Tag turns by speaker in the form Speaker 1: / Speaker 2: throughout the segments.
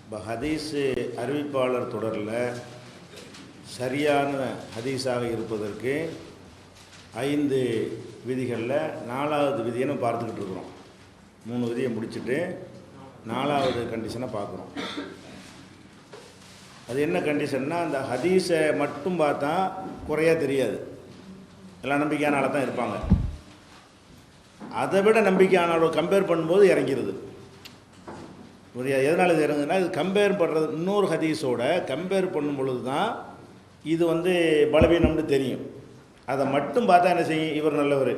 Speaker 1: இப்போ ஹதீஸு அறிவிப்பாளர் தொடரில் சரியான ஹதீஸாக இருப்பதற்கு 5 விதிகளில் 4வது விதியை நம்ம பார்த்துக்கிட்டு இருக்கிறோம். 3 விதியை முடிச்சுட்டு 4வது கண்டிஷனை பார்க்குறோம். அது என்ன கண்டிஷன்னா, அந்த ஹதீஸை மட்டும் பார்த்தா குறையாக தெரியாது, எல்லாம் நம்பிக்கையான ஆளாக தான் இருப்பாங்க. அதை விட நம்பிக்கையான ஆளோட கம்பேர் பண்ணும்போது இறங்கிடுது. ஒரு எதனால் இது இறங்குதுன்னா, இது கம்பேர் பண்ணுறது இன்னொரு ஹதீஸோட கம்பேர் பண்ணும் பொழுது தான் இது பலவீனம்னு தெரியும். அதை மட்டும் பார்த்தா என்ன செய்யும், இவர் நல்லவர்,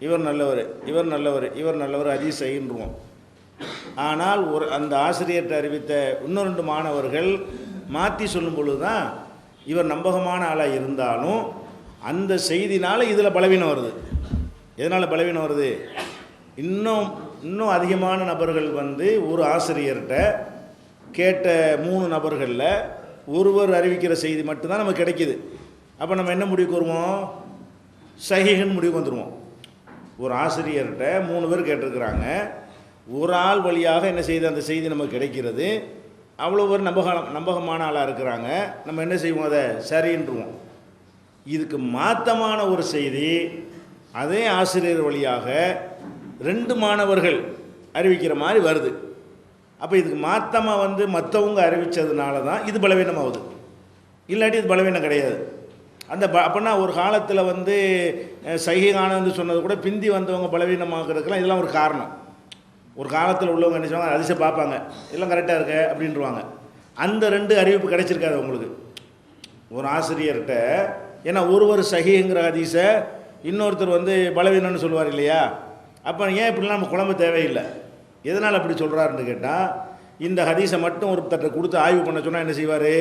Speaker 1: இவர் நல்லவர், இவர் நல்லவர், இவர் நல்லவர், ஹதீஸ் சஹீஹ்ன்றுவோம். ஆனால் அந்த ஆசிரியர்கிட்ட அறிவித்த இன்னும் 2 மாணவர்கள் மாற்றி சொல்லும் பொழுது தான் இவர் நம்பகமான ஆளாக இருந்தாலும் அந்த செய்தினால் இதில் பலவீனம் வருது. எதனால் பலவீனம் வருது? இன்னும் அதிகமான நபர்கள் ஒரு ஆசிரியர்கிட்ட கேட்ட 3 நபர்களில் ஒருவர் அறிவிக்கிற செய்தி மட்டும்தான் நமக்கு கிடைக்கிது. அப்போ நம்ம என்ன முடிவுக்கு வருவோம்? சஹீஹ்னு முடிவுக்கு வந்துடுவோம். ஒரு ஆசிரியர்கிட்ட 3 பேர் கேட்டிருக்கிறாங்க, ஒரு ஆள் வழியாக என்ன செய்து அந்த செய்தி நமக்கு கிடைக்கிறது. அவ்வளோ ஒரு நம்பகமான ஆளாக இருக்கிறாங்க. நம்ம என்ன செய்வோம்? அதை சரின்றுவோம். இதுக்கு மாற்றமான ஒரு செய்தி அதே ஆசிரியர் வழியாக 2 மாணவர்கள் அறிவிக்கிற மாதிரி வருது. அப்போ இதுக்கு மாற்றமாக மற்றவங்க அறிவித்ததுனால தான் இது பலவீனமாகுது. இல்லாட்டி இது பலவீனம் கிடையாது. அப்படின்னா ஒரு காலத்தில் சஹீஹானன்னு சொன்னது கூட பிந்தி வந்தவங்க பலவீனமாகிறதுக்கெல்லாம் இதெல்லாம் ஒரு காரணம். ஒரு காலத்தில் உள்ளவங்க என்ன செய்வாங்க, அதிசை பார்ப்பாங்க, எல்லாம் கரெக்டாக இருக்க அப்படின்ட்டுருவாங்க. அந்த 2 அறிவிப்பு கிடைச்சிருக்காது உங்களுக்கு ஒரு ஆசிரியர்கிட்ட. ஏன்னா ஒருவர் சஹீஹுங்கிற ஹதீஸை இன்னொருத்தர் பலவீனம்னு சொல்லுவார் இல்லையா? அப்போ ஏன் இப்படிலாம் நம்ம குழம்பு தேவையில்லை. எதனால் அப்படி சொல்கிறாருன்னு கேட்டால், இந்த ஹதீஸை மட்டும் ஒருத்தர்கிட்ட கொடுத்து ஆய்வு பண்ண சொன்னால் என்ன செய்வார்?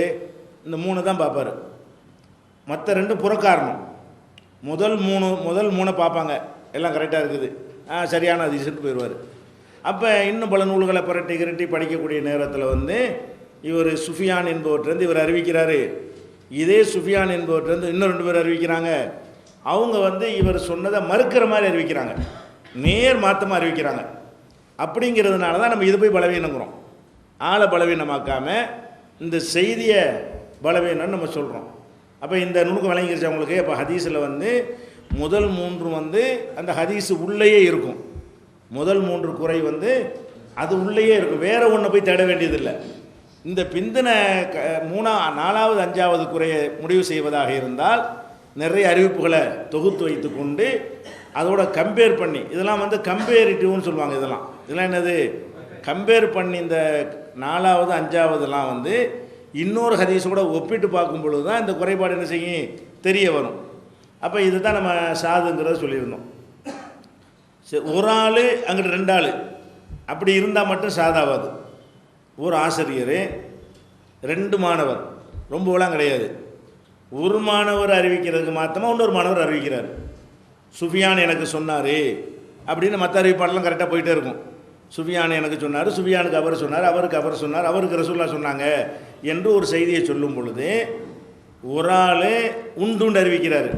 Speaker 1: இந்த 3 தான் பார்ப்பார், மற்ற 2 புறக்காரணம். முதல் 3 பார்ப்பாங்க, எல்லாம் கரெக்டாக இருக்குது, சரியான ஹதீஸ்ன்னு போயிடுவார். அப்போ இன்னும் பல நூல்களை கிரட்டி படிக்கக்கூடிய நேரத்தில் இவர் சுஃபியான் என்பவர்கிட்டருந்து இவர் அறிவிக்கிறாரு. இதே சுஃபியான் என்பவர்கிட்டருந்து இன்னும் 2 பேர் அறிவிக்கிறாங்க. அவங்க இவர் சொன்னதை மறுக்கிற மாதிரி அறிவிக்கிறாங்க, நேர் மாற்றமாக அறிவிக்கிறாங்க. அப்படிங்கிறதுனால தான் நம்ம இது போய் பலவீனங்கிறோம். ஆளை பலவீனமாக்காமல் இந்த செய்தியை பலவீனம்னு நம்ம சொல்கிறோம். அப்போ இந்த நுணுக்கம் விளங்கிருச்சு அவங்களுக்கு. அப்போ ஹதீஸில் முதல் 3 அந்த ஹதீஸு உள்ளேயே இருக்கும். முதல் 3 குறை அது உள்ளேயே இருக்கும், வேற ஒன்று போய் தேட வேண்டியதில்லை. இந்த பிந்தின 4வது 5வது குறையை முடிவு செய்வதாக இருந்தால் நிறைய அறிவிப்புகளை தொகுத்து வைத்து கொண்டு அதோட கம்பேர் பண்ணி, இதெல்லாம் கம்பேரிட்டிவ்னு சொல்லுவாங்க. இதெல்லாம் என்னது? கம்பேர் பண்ணி இந்த 4வது 5வதுலாம் இன்னொரு ஹதீஸோட ஒப்பிட்டு பார்க்கும் பொழுது தான் இந்த குறைபாடு என்ன செய்யும், தெரிய வரும். அப்போ இதுதான் நம்ம சாதுங்கிறத சொல்லியிருந்தோம். சரி, ஒரு ஆள் அங்கிட்டு 2 ஆள் அப்படி இருந்தால் மட்டும் சாதாவாது. ஒரு ஆசிரியர் 2 மாணவர், ரொம்பலாம் கிடையாது, ஒரு மாணவர் அறிவிக்கிறதுக்கு மாற்றமாக இன்னொரு மாணவர் அறிவிக்கிறார். சுஃபியான் எனக்கு சொன்னார் அப்படின்னு மற்ற அறிவிப்பாளெலாம் கரெக்டாக போயிட்டே இருக்கும். சுஃபியான் எனக்கு சொன்னார், சுஃபியானுக்கு அவர் சொன்னார், அவருக்கு அவர் சொன்னார், அவருக்கு ரசூல்லா சொன்னாங்க என்று ஒரு செய்தியை சொல்லும் பொழுது ஒரு ஆள் உண்டுன்னு அறிவிக்கிறார்,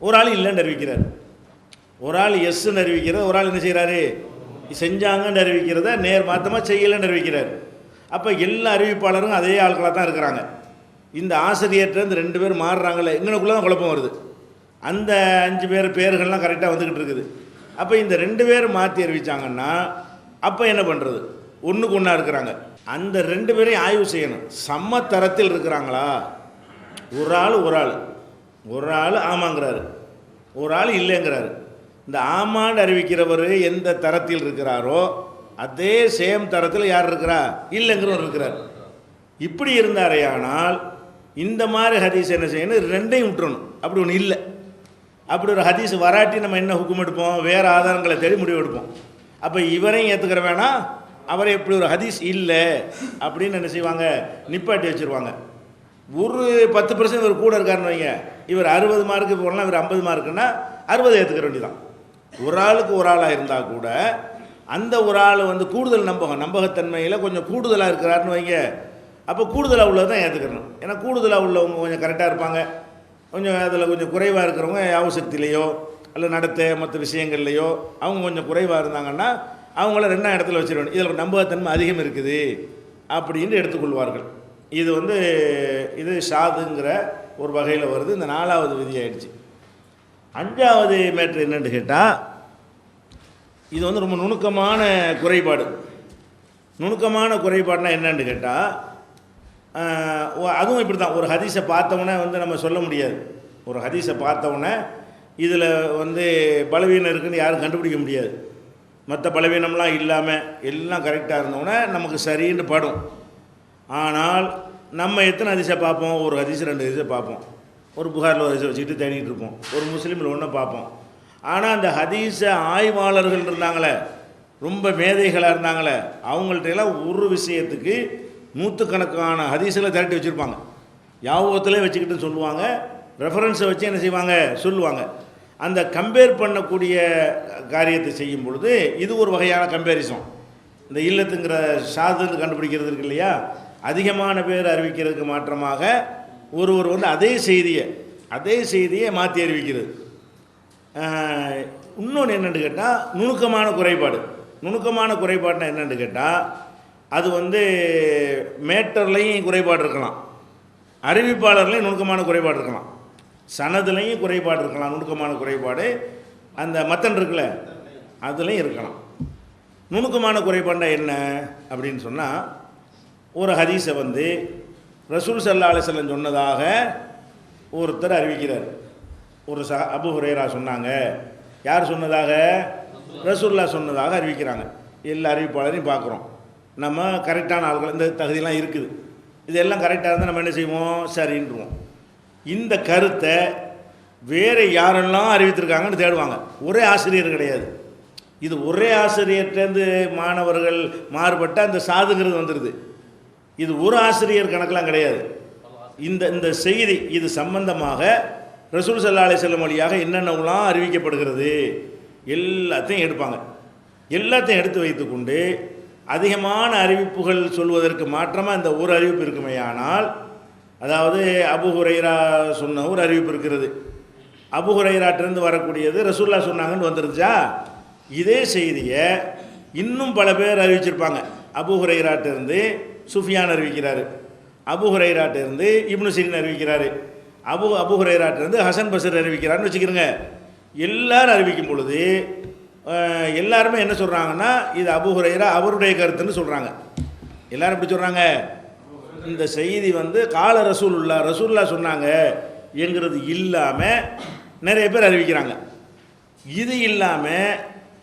Speaker 1: ஒரு ஆள் இல்லைன்னு அறிவிக்கிறார். ஒரு ஆள் எஸ்ன்னு அறிவிக்கிறது, ஒரு ஆள் என்ன செய்கிறாரு, செஞ்சாங்கன்னு அறிவிக்கிறத நேர் மாற்றமாக செய்யலைன்னு அறிவிக்கிறார். அப்போ எல்லா அறிவிப்பாளரும் அதே ஆட்களாக தான் இருக்கிறாங்க. இந்த ஆசிரியர்கிட்ட 2 பேர் மாறுறாங்களே, எங்களுக்குள்ளே தான் குழப்பம் வருது. அந்த 5 பேர் பேர்கள்லாம் கரெக்டாக வந்துக்கிட்டு இருக்குது. அப்போ இந்த 2 பேர் மாற்றி அறிவித்தாங்கன்னா அப்போ என்ன பண்ணுறது? ஒன்றுக்கு ஒன்றா இருக்கிறாங்க. அந்த 2 பேரையும் ஆய்வு செய்யணும், சம தரத்தில் இருக்கிறாங்களா. ஒரு ஆள் ஆமாங்கிறாரு, ஒரு ஆள் இல்லைங்கிறாரு. இந்த ஆமான்னு அறிவிக்கிறவர் எந்த தரத்தில் இருக்கிறாரோ அதே சேம் தரத்தில் யார் இருக்கிறா, இல்லைங்கிறவர் இருக்கிறார். இப்படி இருந்தாரேயானால் இந்த மாதிரி ஹதீஸ் என்ன செய்யணும், 2ஐயும் விட்டுறணும். அப்படி ஒன்று இல்லை. அப்படி ஒரு ஹதீஸ் வராட்டி நம்ம என்ன ஹுக்கும் எடுப்போம்? வேறு ஆதாரங்களை தேடி முடிவு எடுப்போம். அப்போ இவரையும் ஏற்றுக்கிற வேணாம், அவரை இப்படி ஒரு ஹதீஸ் இல்லை அப்படின்னு என்ன செய்வாங்க, நிப்பாட்டி வச்சுருவாங்க. ஒரு 10% இவர் கூட இருக்காருன்னு வைங்க, இவர் 60 மார்க்கு போடலாம், இவர் 50 மார்க்குன்னா 60 ஏற்றுக்கிற வேண்டியதான். ஒரு ஆளுக்கு ஒரு ஆளாக இருந்தால் கூட அந்த ஒரு ஆள் கூடுதல் நம்பகத்தன்மையில் கொஞ்சம் கூடுதலாக இருக்கிறாருன்னு வைங்க, அப்போ கூடுதலாக உள்ளது தான் ஏற்றுக்கிறணும். ஏன்னா கூடுதலாக உள்ளவங்க கொஞ்சம் கரெக்டாக இருப்பாங்க, கொஞ்சம் அதில் கொஞ்சம் குறைவாக இருக்கிறவங்க யாவசக்திலேயோ அல்ல நடத்த மற்ற விஷயங்கள்லையோ அவங்க கொஞ்சம் குறைவாக இருந்தாங்கன்னா அவங்கள 2ஆம் இடத்துல வச்சிருவேன். இதில் நம்பகத்தன்மை அதிகம் இருக்குது அப்படின்னு எடுத்துக்கொள்வார்கள். இது வந்து இது ஷாதுங்கிற ஒரு வகையில் வருது. இந்த 4வது விதி ஆயிடுச்சு. 5வது மேட்ரு என்னன்னு கேட்டால், இது வந்து ரொம்ப நுணுக்கமான குறைபாடு. நுணுக்கமான குறைபாடுனா என்னன்னு கேட்டால், அதுவும் இப்படி தான். ஒரு ஹதீஸை பார்த்தவொன்னே வந்து நம்ம சொல்ல முடியாது. ஒரு ஹதீஸை பார்த்தவொன்னே இதில் வந்து பலவீனம் இருக்குன்னு யாரும் கண்டுபிடிக்க முடியாது. மற்ற பலவீனம்லாம் இல்லாமல் எல்லாம் கரெக்டாக இருந்தோன்னே நமக்கு சரின்னு படும். ஆனால் நம்ம எத்தனை ஹதீஸை பார்ப்போம்? ஒரு ஹதீஸ் 2 ஹதீஸை பார்ப்போம். ஒரு புகாரில் ஒரு ஹதீஸை வச்சுக்கிட்டு தேடிட்டு இருப்போம். ஒரு முஸ்லீமில் ஒன்றை பார்ப்போம். ஆனால் அந்த ஹதீஸை ஆய்வாளர்கள் இருந்தாங்களே, ரொம்ப மேதைகளாக இருந்தாங்களே, அவங்கள்ட்டையெல்லாம் ஒரு விஷயத்துக்கு 100கணக்கான ஹதீஸில் திரட்டி வச்சுருப்பாங்க. யாபகத்திலே வச்சுக்கிட்டு சொல்லுவாங்க. ரெஃபரன்ஸை வச்சு என்ன செய்வாங்க? சொல்லுவாங்க. அந்த கம்பேர் பண்ணக்கூடிய காரியத்தை செய்யும் பொழுது இது ஒரு வகையான கம்பேரிசன். இந்த இல்லத்துங்கிற ஷாதுன்னு கண்டுபிடிக்கிறது இருக்கு இல்லையா, அதிகமான பேர் அறிவிக்கிறதுக்கு மாற்றமாக ஒருவர் வந்து அதே செய்தியை மாற்றி அறிவிக்கிறது. இன்னொன்று என்னென்னு கேட்டால், நுணுக்கமான குறைபாடு. நுணுக்கமான குறைபாடுனா என்னென்னு கேட்டால், அது வந்து மேட்டர்லையும் குறைபாடு இருக்கலாம், அறிவிப்பாளர்லையும் நுணுக்கமான குறைபாடு இருக்கலாம், சனதுலையும் குறைபாடு இருக்கலாம். நுணுக்கமான குறைபாடு அந்த மத்தன் இருக்குல்ல அதுலேயும் இருக்கலாம். நுணுக்கமான குறைபாடுனா என்ன அப்படின்னு சொன்னால், ஒரு ஹதீஸை வந்து ரசூல் ஸல்லல்லாஹு அலைஹி வஸல்லம் சொன்னதாக ஒருத்தர் அறிவிக்கிறார். ஒரு அபூ ஹுரைரா சொன்னாங்க. யார் சொன்னதாக? ரசூலுல்லாஹ் சொன்னதாக அறிவிக்கிறாங்க. எல்லா அறிவிப்பாளரையும் பார்க்குறோம். நம்ம கரெக்டான ஆள்கள், இந்த தகுதியெல்லாம் இருக்குது, இதெல்லாம் கரெக்டாக இருந்தால் நம்ம என்ன செய்வோம்? சரின்றுவோம். இந்த கருத்தை வேறு யாரெல்லாம் அறிவித்திருக்காங்கன்னு தேடுவாங்க. ஒரே ஆசிரியர் கிடையாது. இது ஒரே ஆசிரியர்கிட்டேருந்து மாணவர்கள் மாறுபட்ட அந்த சாதுங்கிறது வந்துடுது. இது ஒரு ஆசிரியர் கணக்கெலாம் கிடையாது. இந்த செய்தி இது சம்பந்தமாக ரசூல் ஸல்லல்லாஹு அலைஹி வஸல்லம் வழியாக என்னென்னலாம் அறிவிக்கப்படுகிறது எல்லாத்தையும் எடுப்பாங்க. எல்லாத்தையும் எடுத்து வைத்துக்கொண்டு அதிகமான அறிவிப்புகள் சொல்வதற்கு மாற்றமாக இந்த ஒரு அறிவிப்பு இருக்குமே. ஆனால் அதாவது அபூ ஹுரைரா சொன்ன ஒரு அறிவிப்பு இருக்கிறது, அபூ ஹுரைராட்டிருந்து வரக்கூடியது ரசூலுல்லாஹ் சொன்னாங்கன்னு வந்துருச்சா, இதே செய்தியை இன்னும் பல பேர் அறிவிச்சிருப்பாங்க. அபூ ஹுரைராட்டிருந்து சுஃபியான் அறிவிக்கிறாரு, அபூ ஹுரைராட்டிருந்து இப்னு சிரீன் அறிவிக்கிறாரு, அபூ ஹுரைராட்டிருந்து ஹசன் பஸ்ரி அறிவிக்கிறாருன்னு வச்சுக்கிறோங்க. எல்லாரும் அறிவிக்கும் பொழுது எல்லாருமே என்ன சொல்கிறாங்கன்னா, இது அபூ ஹுரைரா அவருடைய கருத்துன்னு சொல்கிறாங்க. எல்லாரும் எப்படி சொல்கிறாங்க? இந்த செய்தி வந்து கால ரசூலுல்லாஹ் சொன்னாங்க என்கிறது இல்லாமல் நிறைய பேர் அறிவிக்கிறாங்க. இது இல்லாமல்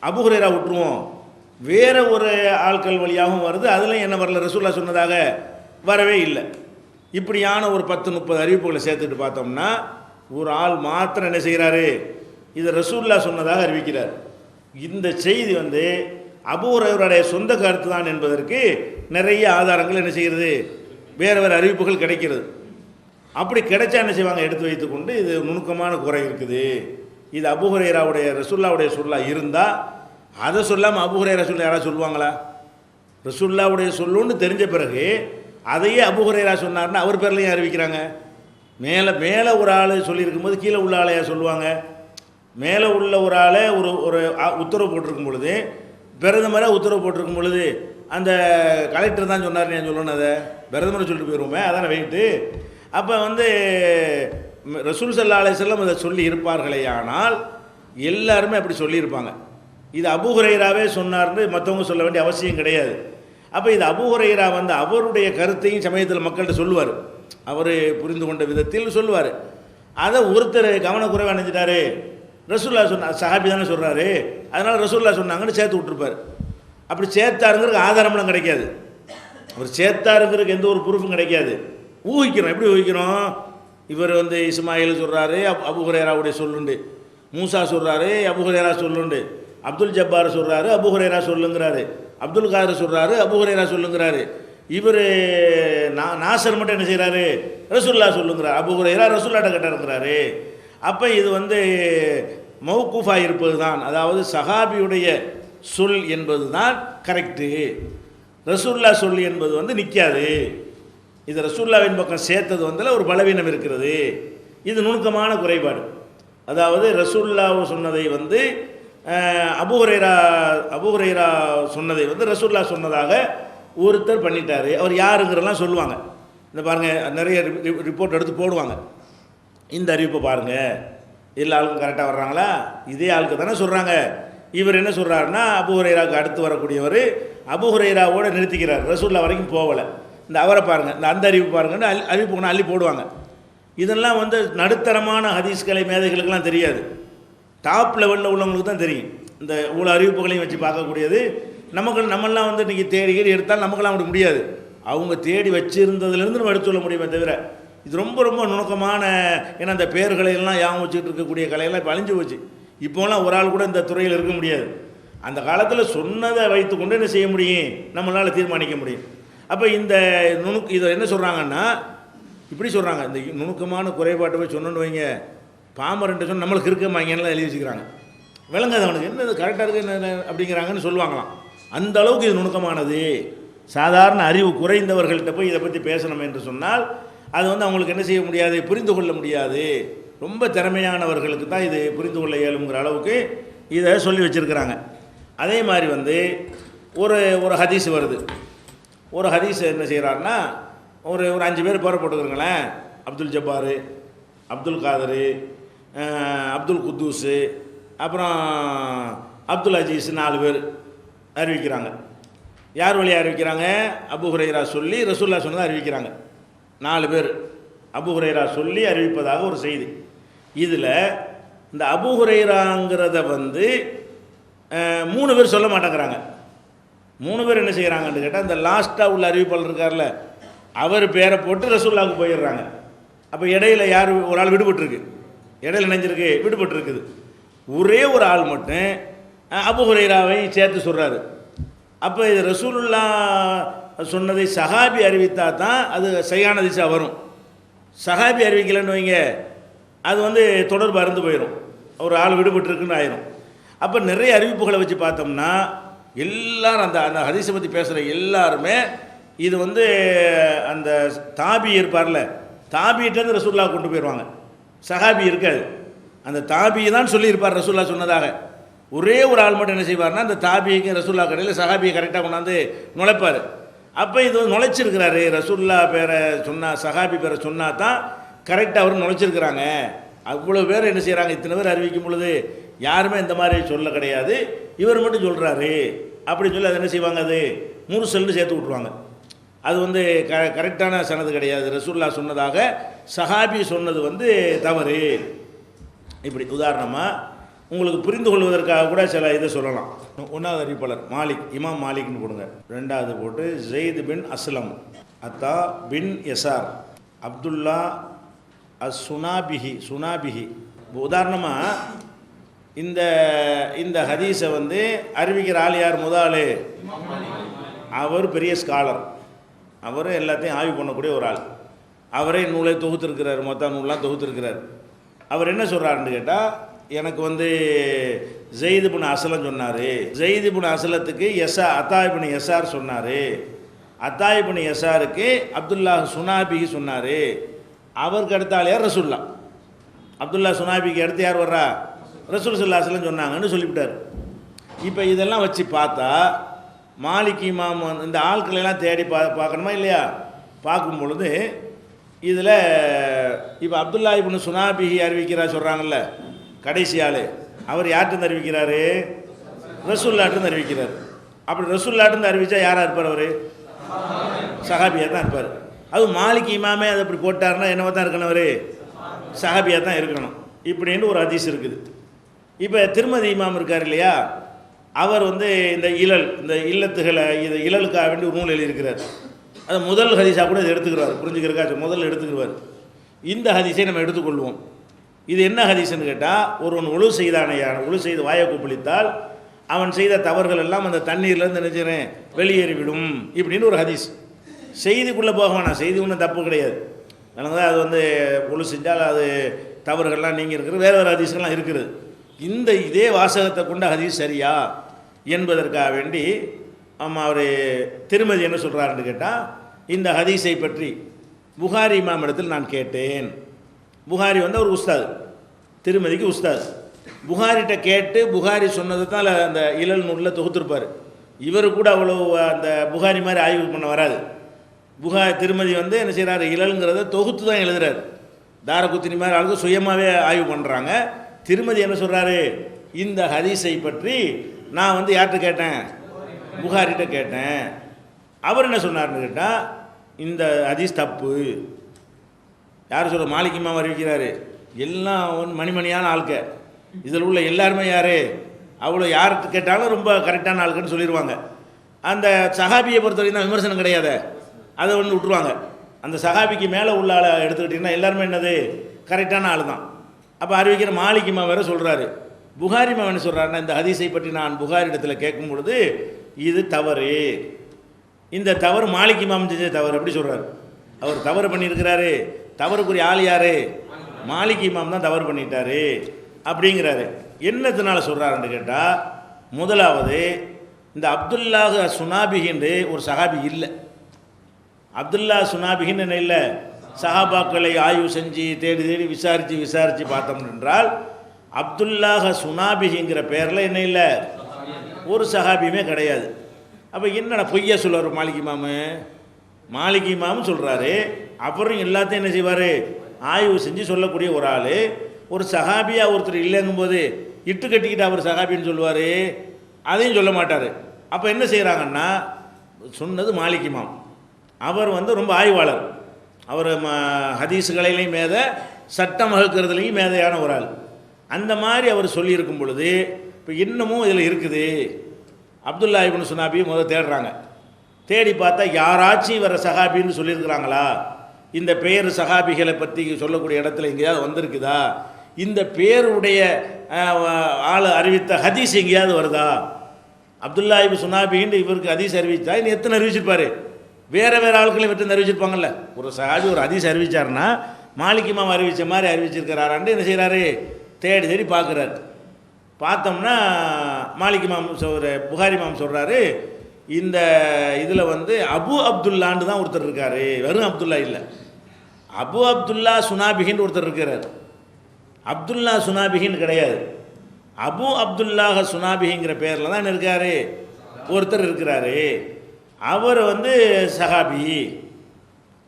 Speaker 1: அபூ ஹுரைரா விட்டுருவோம், வேறு ஒரு ஆட்கள் வழியாகவும் வருது, அதில் என்ன வரல, ரசூலுல்லாஹ் சொன்னதாக வரவே இல்லை. இப்படியான ஒரு 10-30 அறிவிப்புகளை சேர்த்துட்டு பார்த்தோம்னா ஒரு ஆள் மாத்திரம் என்ன செய்கிறாரு? இது ரசூலுல்லாஹ் சொன்னதாக அறிவிக்கிறார். இந்த செய்தி வந்து அபூ ஹுரைராவுடைய சொந்த கருத்து தான் என்பதற்கு நிறைய ஆதாரங்கள் என்ன செய்கிறது? வேறு வேறு அறிவிப்புகள் கிடைக்கிறது. அப்படி கிடைச்சா என்ன செய்வாங்க? எடுத்து வைத்துக்கொண்டு இது நுணுக்கமான குறை இருக்குது, இது அபூ ஹுரைராவுடைய ரசூலுல்லாஹ்வுடைய சொல்லா இருந்தால் அதை சொல்லாமல் அபூ ஹுரைரா சொல்ல யாராவது சொல்லுவாங்களா? ரசூலுல்லாஹ்வுடைய சொல்லுன்னு தெரிஞ்ச பிறகு அதையே அபூ ஹுரைரா சொன்னார்னு அவர் பேர்லையும் அறிவிக்கிறாங்க. மேலே ஒரு ஆள் சொல்லியிருக்கும்போது கீழே உள்ள ஆளையா சொல்லுவாங்க? மேலே உள்ள ஒரு ஆளை ஒரு உத்தரவு போட்டிருக்கும் பொழுது, பிரதமராக உத்தரவு போட்டிருக்கும் பொழுது அந்த கலெக்டர் தான் சொன்னார் நான் சொல்லணும், அதை பிரதமரை சொல்லிட்டு போயிடுவோமே, அதான வெயிட்டு. அப்போ வந்து ரசூல் ஸல்லல்லாஹு அலைஹி வஸல்லம் அதை சொல்லி இருப்பார்களே, ஆனால் எல்லாருமே அப்படி சொல்லியிருப்பாங்க. இது அபூ ஹுரைராவே சொன்னார்னு மற்றவங்க சொல்ல வேண்டிய அவசியம் கிடையாது. அப்போ இது அபூ ஹுரைரா வந்து அவருடைய கருத்தையும் சமயத்தில் மக்கள்கிட்ட சொல்லுவார், அவர் புரிந்து கொண்ட விதத்தில் சொல்லுவார். அதை ஒருத்தர் கவனக்குறைவாக நினைச்சிட்டாரு, ரசூலுல்லாஹ் சொன்ன சஹாபி தானே சொல்கிறாரு, அதனால் ரசூலுல்லாஹ் சொன்னாங்கன்னு சேர்த்து விட்டுருப்பார். அப்படி சேர்த்தாருங்கிறதுக்கு ஆதாரம்லாம் கிடைக்காது. அவர் சேர்த்தாருங்கிறதுக்கு எந்த ஒரு ப்ரூஃபும் கிடைக்காது. ஊகிக்கிறோம். எப்படி ஊகிக்கிறோம்? இவர் வந்து இஸ்மாயில் சொல்கிறாரு அபூ ஹுரைராவுடைய சொல்லுண்டு, மூசா சொல்கிறாரு அபூ ஹுரைரா சொல்லுண்டு, அப்துல் ஜப்பார் சொல்கிறாரு அபூ ஹுரைரா சொல்லுங்கிறாரு, அப்துல் காதர் சொல்கிறாரு அபூ ஹுரைரா சொல்லுங்கிறாரு. இவர் நாசர் மட்டும் என்ன செய்கிறாரு? ரசூலுல்லாஹ் சொல்லுங்கிறார். அபூ ஹுரைரா ரசூலுல்லாஹ்ட்ட கேட்டாருங்கிறாரு. அப்போ இது வந்து மௌகூஃபாக இருப்பது தான், அதாவது சஹாபியுடைய சொல் என்பது தான் கரெக்டு, ரசூலுல்லாஹ் சொல் என்பது வந்து நிற்காது. இது ரசூலுல்லாஹ்வின் பக்கம் சேர்த்தது வந்து ஒரு பலவீனம் இருக்கிறது. இது நுணுக்கமான குறைபாடு. அதாவது ரசூலுல்லாஹ் சொன்னதை வந்து அபூ ஹுரைரா சொன்னதை வந்து ரசூலுல்லாஹ் சொன்னதாக ஒருத்தர் பண்ணிட்டாரு, அவர் யாருங்கிறலாம் சொல்லுவாங்க. இந்த பாருங்கள், நிறைய ரிப்போர்ட் எடுத்து போடுவாங்க. இந்த அறிவிப்பை பாருங்கள், எல்லா ஆளுக்கும் கரெக்டாக வர்றாங்களா, இதே ஆளுக்கு தானே சொல்கிறாங்க. இவர் என்ன சொல்கிறாருன்னா, அபூ ஹுரைராவுக்கு அடுத்து வரக்கூடியவர் அபூ ஹுரைராவோட நிறுத்திக்கிறார், ரசூலுல்லாஹ் வரைக்கும் போகலை. இந்த அவரை பாருங்கள், இந்த அந்த அறிவிப்பு பாருங்கன்னு அறிவிப்பு கொண்டு அள்ளி போடுவாங்க. இதெல்லாம் வந்து நடுத்தரமான ஹதீஸ்களை மேதைகளுக்கெல்லாம் தெரியாது, டாப் லெவலில் உள்ளவங்களுக்கு தான் தெரியும். இந்த இவ்வளோ அறிவிப்புகளையும் வச்சு பார்க்கக்கூடியது நம்மெல்லாம் வந்து இன்றைக்கி தேடி எடுத்தால் நமக்கெல்லாம் அப்படி முடியாது. அவங்க தேடி வச்சுருந்ததுலேருந்து நம்ம எடுத்து சொல்ல முடியுமே தவிர, இது ரொம்ப ரொம்ப நுணுக்கமான, ஏன்னா அந்த பேர்களை எல்லாம் யாவும் வச்சுக்கிட்டு இருக்கக்கூடிய கலையெல்லாம் இப்போ அழிஞ்சு போச்சு. இப்போலாம் ஒரு ஆள் கூட இந்த துறையில் இருக்க முடியாது. அந்த காலத்தில் சொன்னதை வைத்து கொண்டு என்ன செய்ய முடியும், நம்மளால் தீர்மானிக்க முடியும். அப்போ இந்த இதை என்ன சொல்கிறாங்கன்னா, இப்படி சொல்கிறாங்க, இந்த நுணுக்கமான குறைபாட்டை போய் சொன்னோன்னு வைங்க, பாமரன்ட்டு சொன்ன நம்மளுக்கு இருக்கமாங்கலாம் எழுதி வச்சுக்கிறாங்க. விளங்காது அவனுக்கு, என்ன இது கரெக்டாக இருக்குது என்ன அப்படிங்கிறாங்கன்னு சொல்லுவாங்களாம். அந்த அளவுக்கு இது நுணுக்கமானது. சாதாரண அறிவு குறைந்தவர்கள்ட்ட போய் இதை பற்றி பேசணும் என்று சொன்னால் அது வந்து அவங்களுக்கு என்ன செய்ய முடியாது, புரிந்து கொள்ள முடியாது. ரொம்ப திறமையானவர்களுக்கு தான் இது புரிந்து கொள்ள இயலுங்கிற அளவுக்கு இதை சொல்லி வச்சுருக்கிறாங்க. அதே மாதிரி வந்து ஒரு ஹதீஸ் வருது. ஒரு ஹதீஸ் என்ன செய்கிறாருன்னா, ஒரு 5 பேர் பேரை போட்டுக்கிறங்களேன், அப்துல் ஜப்பாரு, அப்துல் காதரு, அப்துல் குத்தூஸு, அப்புறம் அப்துல் அஜீஸ், 4 பேர் அறிவிக்கிறாங்க. யார் வழியாக அறிவிக்கிறாங்க, அபூ ஹுரைரா சொல்லி ரசூலுல்லாஹ் சொன்னதை அறிவிக்கிறாங்க. 4 பேர் அபூ ஹுரைரா சொல்லி அறிவிப்பதாக ஒரு செய்தி. இதில் இந்த அபூ ஹுரைராங்கிறத வந்து 3 பேர் சொல்ல மாட்டேங்கிறாங்க. 3 பேர் என்ன செய்கிறாங்கன்னு கேட்டால், இந்த லாஸ்ட்டாக உள்ள அறிவிப்பாளர் இருக்கார்ல, அவர் பேரை போட்டு ரசூலுல்லாஹ்வுக்கு போயிடுறாங்க. அப்போ இடையில யார் ஒரு ஆள் விடுபட்டுருக்கு, இடையில நினைஞ்சிருக்கு, விடுபட்டுருக்குது. ஒரே ஒரு ஆள் மட்டும் அபூ ஹுரைராவை சேர்த்து சொல்கிறாரு. அப்போ இது ரசூலுல்லாஹ் சொன்னதை சஹாபி அறிவித்தா தான் அது சரியான திசை வரும். சஹாபி அறிவிக்கலைன்னு வைங்க, அது வந்து தொடர்பு அறுந்து போயிடும், ஒரு ஆள் விடுபட்டுருக்குன்னு ஆயிரும். அப்போ நிறைய அறிவிப்புகளை வச்சு பார்த்தோம்னா எல்லாரும் அந்த ஹதீஸை பற்றி பேசுகிற எல்லாருமே இது வந்து அந்த தாபி இருப்பார்ல, தாபிகிட்டேருந்து ரசூலுல்லாஹ் கொண்டு போயிடுவாங்க. சஹாபி இருக்காது, அந்த தாபி தான் சொல்லியிருப்பார் ரசூலுல்லாஹ் சொன்னதாக. ஒரே ஒரு ஆள் மட்டும் என்ன செய்வார்னா, அந்த தாபிக்கு ரசூலுல்லாஹ் கடையில் சஹாபியை கரெக்டாக கொண்டாந்து நுழைப்பார். அப்போ இது வந்து நுழைச்சிருக்கிறாரு, ரசூலுல்லாஹ் பேரை சொன்னால், சஹாபி பேரை சொன்னால் தான் கரெக்டாக அவர் நுழைச்சிருக்கிறாங்க. அவ்வளோ பேர் என்ன செய்கிறாங்க, இத்தனை பேர் அறிவிக்கும் பொழுது யாருமே இந்த மாதிரி சொல்ல கிடையாது, இவர் மட்டும் சொல்கிறாரு அப்படின்னு சொல்லி அதை என்ன செய்வாங்க, அது முர்சல்னு சேர்த்து விட்ருவாங்க. அது வந்து கரெக்டான சனது கிடையாது. ரசூலுல்லாஹ் சொன்னதாக சஹாபி சொன்னது வந்து தவறு. இப்படி உதாரணமாக உங்களுக்கு புரிந்து கொள்வதற்காக கூட சில இதை சொல்லலாம். 1வது அறிவிப்பாளர் மாலிக், இமாம் மாலிக்னு போடுங்க. 2வது போட்டு ஜெயித் பின் அஸ்லம், அத்தா பின் யசார், அப்துல்லா சுனாபிஹி. உதாரணமாக இந்த ஹதீஸை வந்து அறிவிக்கிற ஆள் யார், முதல் அவர் பெரிய ஸ்காலர், அவர் எல்லாத்தையும் ஆய்வு பண்ணக்கூடிய ஒரு ஆள். அவரே நூலை தொகுத்துருக்கிறார், மொத்த நூல்லாம் தொகுத்துருக்கிறார். அவர் என்ன சொல்கிறாருன்னு கேட்டால், எனக்கு வந்து ஜெயித் பின் அஸ்லம் சொன்னார், ஜெயித் பின் அஸ்லத்துக்கு அத்தா பின் யசார் சொன்னார், அத்தா பின் யசாருக்கு அப்துல்லா சுனாபிஹி சொன்னார். அவருக்கு அடுத்த ஆள் யார், ரசூலுல்லாஹ். அப்துல்லா சுனாபிக்கு அடுத்து யார் வர்றா, ரசூல் ஸல்லல்லாஹு அலைஹி வஸல்லம் சொன்னாங்கன்னு சொல்லிவிட்டார். இப்போ இதெல்லாம் வச்சு பார்த்தா மாலிக் இமாம் இந்த ஆட்களெல்லாம் தேடி பார்க்கணுமா இல்லையா? பார்க்கும் பொழுது இதில் இப்போ அப்துல்லா இப்னு சுனாபிஹி அறிவிக்கிறார் சொல்கிறாங்கல்ல, கடைசி ஆள், அவர் யார்கிட்ட அறிவிக்கிறாரு, ரசூலுல்லாஹ்ட்ட அறிவிக்கிறார். அப்படி ரசூலுல்லாஹ்ட்ட அறிவித்தா யாராக இருப்பார், அவர் சஹாபியாக தான் இருப்பார். அது மாலிக் இமாமே அதை அப்படி போட்டார்னா என்னவா தான் இருக்கணும், அவர் சஹாபியாக தான் இருக்கணும். இப்படின்னு ஒரு ஹதீஸ் இருக்குது. இப்போ திருமதி இமாம் இருக்கார் இல்லையா, அவர் வந்து இந்த இல்லத்துகளை இது இழலுக்காக வேண்டி ஒரு நூல் எழுதியிருக்கிறார். அது முதல் ஹதீஸாக கூட இதை எடுத்துக்கிறார், புரிஞ்சுக்கிறக்காச்சு முதல்ல எடுத்துக்கிறார். இந்த ஹதீஸை நம்ம எடுத்துக்கொள்வோம். இது என்ன ஹதீஸ்ன்னு கேட்டால், ஒருவன் ஒழு செய்து வாயை கொப்பளித்தால் அவன் செய்த தவறுகள் எல்லாம் அந்த தண்ணீர்லேருந்து நினைச்சிறேன் வெளியேறிவிடும் இப்படின்னு ஒரு ஹதீஸ். செய்திக்குள்ளே போக வேணாம், செய்தி ஒன்றும் தப்பு கிடையாது. அதனால அது வந்து ஒழு செஞ்சால் அது தவறுகள்லாம் நீங்கள் இருக்கிறது, வேறு ஹதீஸ்கள்லாம் இருக்குது. இதே வாசகத்தை கொண்ட ஹதீஸ் சரியா என்பதற்காக வேண்டி அவர் திருமதி என்ன சொல்கிறாருன்னு கேட்டால், இந்த ஹதீஸை பற்றி புகாரி இமாம் இடத்தில் நான் கேட்டேன். புகாரி வந்து ஒரு உஸ்தாது, திருமதிக்கு உஸ்தாது. புகாரிட்ட கேட்டு புகாரி சொன்னது தான் அந்த இழல் நூலில் தொகுத்திருப்பார். இவர் கூட அவ்வளோ அந்த புகாரி மாதிரி ஆய்வு பண்ண வராது. திருமதி வந்து என்ன செய்கிறாரு, இழலுங்கிறத தொகுத்து தான் எழுதுறாரு. தாரகுத்தினி மாதிரி ஆளுக்கு சுயமாகவே ஆய்வு பண்ணுறாங்க. திருமதி என்ன சொல்கிறாரு, இந்த ஹதீஸை பற்றி நான் வந்து யார்கிட்ட கேட்டேன், புகாரிட்ட கேட்டேன். அவர் என்ன சொன்னார்னு கேட்டால், இந்த ஹதீஸ் தப்பு. யார் சொல்ற, மாலிக் இமாம் அறிவிக்கிறாரு. எல்லாம் மணிமணியான ஆட்க, இதில் உள்ள எல்லாருமே யார், அவ்வளோ யார்கிட்ட கேட்டாலும் ரொம்ப கரெக்டான ஆளுக்குன்னு சொல்லிடுவாங்க. அந்த சஹாபியை பொறுத்த வரைக்கும் தான் விமர்சனம் கிடையாது, அதை ஒன்று விட்டுருவாங்க. அந்த சஹாபிக்கு மேலே உள்ள ஆளை எடுத்துக்கிட்டிங்கன்னா எல்லாருமே என்னது, கரெக்டான ஆள் தான். அப்போ அறிவிக்கிற மாலிக் இமாம் வேறு சொல்கிறாரு. புகாரி இமாம் என்ன சொல்கிறாருன்னா, இந்த ஹதீஸை பற்றி நான் புகாரி இடத்துல கேட்கும் பொழுது இது தவறு, இந்த தவறு மாலிக் இமாம் செஞ்ச தவறு அப்படி சொல்கிறாரு. அவர் தவறு பண்ணியிருக்கிறாரு. தவறுக்குரிய ஆள் யார், மாலிக் இமாம் தான் தவறு பண்ணிட்டாரு அப்படிங்கிறாரு. என்னத்தினால சொல்கிறாருன்னு கேட்டால், முதலாவது இந்த அப்துல்லாஹ் சுனாபிகின்னு ஒரு சஹாபி இல்லை. அப்துல்லா சுனாபிகின்னு என்ன இல்லை, சஹாபாக்களை ஆய்வு செஞ்சு தேடி தேடி விசாரித்து பார்த்தோம் என்றால் அப்துல்லாஹ் சுனாபிகிங்கிற பேரில் என்ன இல்லை, ஒரு சஹாபியுமே கிடையாது. அப்போ என்னடா பொய்யா சொல்லுவார் மாலிக் இமாமு, மாலிக் இமாமும் சொல்கிறாரு. அப்புறம் எல்லாத்தையும் என்ன செய்வார், ஆய்வு செஞ்சு சொல்லக்கூடிய ஒரு ஆள். ஒரு சஹாபியாக ஒருத்தர் இல்லைங்கும்போது இட்டு கட்டிக்கிட்டு அவர் சஹாபின்னு சொல்லுவார், அதையும் சொல்ல மாட்டார். அப்போ என்ன செய்கிறாங்கன்னா, சொன்னது மாலிக் இமாம். அவர் வந்து ரொம்ப ஆய்வாளர். அவர் ஹதீஸுகளையும் மேத, சட்டம் வகுக்கிறதுலையும் மேதையான ஒரு ஆள். அந்த மாதிரி அவர் சொல்லியிருக்கும் பொழுது இப்போ இன்னமும் இதில் இருக்குது. அப்துல்லா இப்னு சுனாபியை முதல் தேடுறாங்க. தேடி பார்த்தா யாராச்சும் வர சஹாபின்னு சொல்லியிருக்கிறாங்களா, இந்த பேர் சஹாபிகளை பற்றி சொல்லக்கூடிய இடத்துல எங்கேயாவது வந்திருக்குதா, இந்த பேருடைய ஆள் அறிவித்த ஹதீஸ் எங்கேயாவது வருதா, அப்துல்லா இப்னு சுனாபின்னு இவருக்கு ஹதீஸ் அறிவித்தா இன்னும் எத்தனை அறிவிச்சிருப்பார், வேறு ஆட்களையும் வெற்றி அறிவிச்சிருப்பாங்கல்ல. ஒரு சஹாபி ஒரு ஹதீஸ் அறிவிச்சாருன்னா மாலிக் இமாம் அறிவித்த மாதிரி அறிவிச்சிருக்கிறாரான்னு என்ன செய்கிறாரு, தேடி தேடி பார்க்குறாரு. பார்த்தோம்னா மாலிக் இமாம் புகாரி இமாம் சொல்கிறாரு, இந்த இதில் வந்து அபு அப்துல்லான்னு தான் ஒருத்தர் இருக்கார், வெறும் அப்துல்லா இல்லை, அபு அப்துல்லா சுனாபிகின்னு ஒருத்தர் இருக்கிறார். அப்துல்லா சுனாபிகின்னு கிடையாது, அபு அப்துல்லாஹ் சுனாபிகிங்கிற பேரில் தான் இருக்கார் ஒருத்தர் இருக்கிறாரு. அவர் வந்து சஹாபி.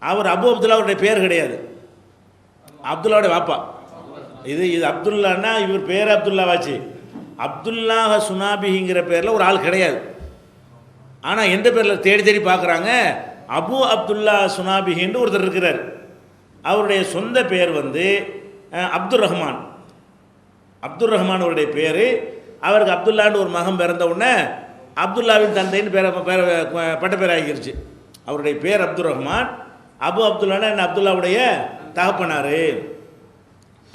Speaker 1: அவர் அபு அப்துல்லாவுடைய பேர் கிடையாது, அப்துல்லாவுடைய வாப்பா. இது அப்துல்லான்னா இவர் பேர் அப்துல்லாவாச்சு. அப்துல்லாஹ் சுனாபிங்கிற பேரில் ஒரு ஆள் கிடையாது. ஆனால் எந்த பேரில் தேடி தேடி பார்க்குறாங்க, அபு அப்துல்லா சுனாபிகின்னு ஒருத்தர் இருக்கிறார். அவருடைய சொந்த பேர் வந்து அப்துல் ரஹ்மான். அப்துல் ரஹ்மான் அவருடைய பேர். அவருக்கு அப்துல்லான்னு ஒரு மகன் பிறந்த உடனே அப்துல்லாவின் தந்தைன்னு பட்ட பேர் ஆகிருச்சு. அவருடைய பேர் அப்துல் ரஹ்மான். அபு அப்துல்லான்னா என்ன, அப்துல்லாவுடைய தகப்பனார்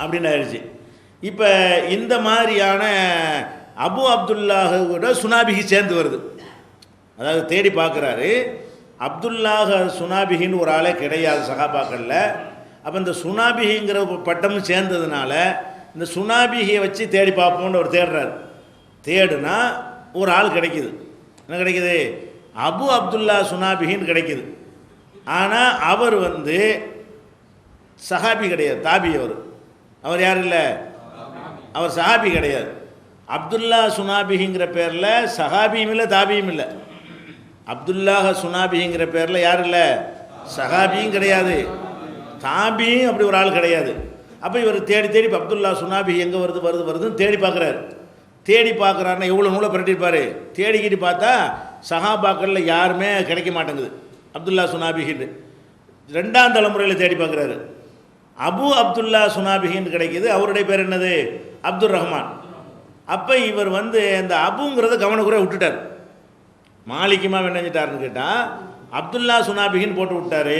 Speaker 1: அப்படின்னு ஆயிடுச்சு. இப்போ இந்த மாதிரியான அபு அப்துல்லாஹோட சுனாபிகி சேர்ந்து வருது. அதாவது தேடி பார்க்குறாரு, அப்துல்லாஹ் சுனாபிகின்னு ஒரு ஆளே கிடையாது சஹாபாக்களில். அப்போ இந்த சுனாபிகிங்கிற பட்டமும் சேர்ந்ததுனால இந்த சுனாபிகியை வச்சு தேடி பார்ப்போம்னு அவர் தேடுறாரு. தேடுனா ஒரு ஆள் கிடைக்குது. என்ன கிடைக்குது, அபு அப்துல்லா சுனாபிகின்னு கிடைக்குது. ஆனால் அவர் வந்து சஹாபி கிடையாது, தாபி. அவர் யார் இல்லை, அவர் சஹாபி கிடையாது. அப்துல்லா சுனாபிகிங்கிற பேரில் சஹாபியும் இல்லை, தாபியும் இல்லை. அப்துல்லாஹ் சுனாபிங்கிற பேரில் யார் இல்லை, சஹாபியும் கிடையாது, தாபியும் அப்படி ஒரு ஆள் கிடையாது. அப்போ இவர் தேடி தேடி அப்துல்லா சுனாபி எங்கே வருதுன்னு தேடி பார்க்குறாரு. தேடி பார்க்குறாருன்னா எவ்வளோ நூலை புரட்டிருப்பார். தேடிக்கிட்டு பார்த்தா சஹாபாக்களில் யாருமே கிடைக்க மாட்டேங்குது அப்துல்லா சுனாபிகின்னு. ரெண்டாம் தலைமுறையில் தேடி பார்க்குறாரு, அபு அப்துல்லா சுனாபிகின்னு கிடைக்கிது. அவருடைய பேர் என்னது, அப்துல் ரஹ்மான். அப்போ இவர் வந்து அந்த அபுங்கிறத கவனக்குறைய விட்டுட்டார். மாலிக் இமாம் என்ன செஞ்சிட்டாருன்னு கேட்டால், அப்துல்லா சுனாபிகின்னு போட்டு விட்டார்,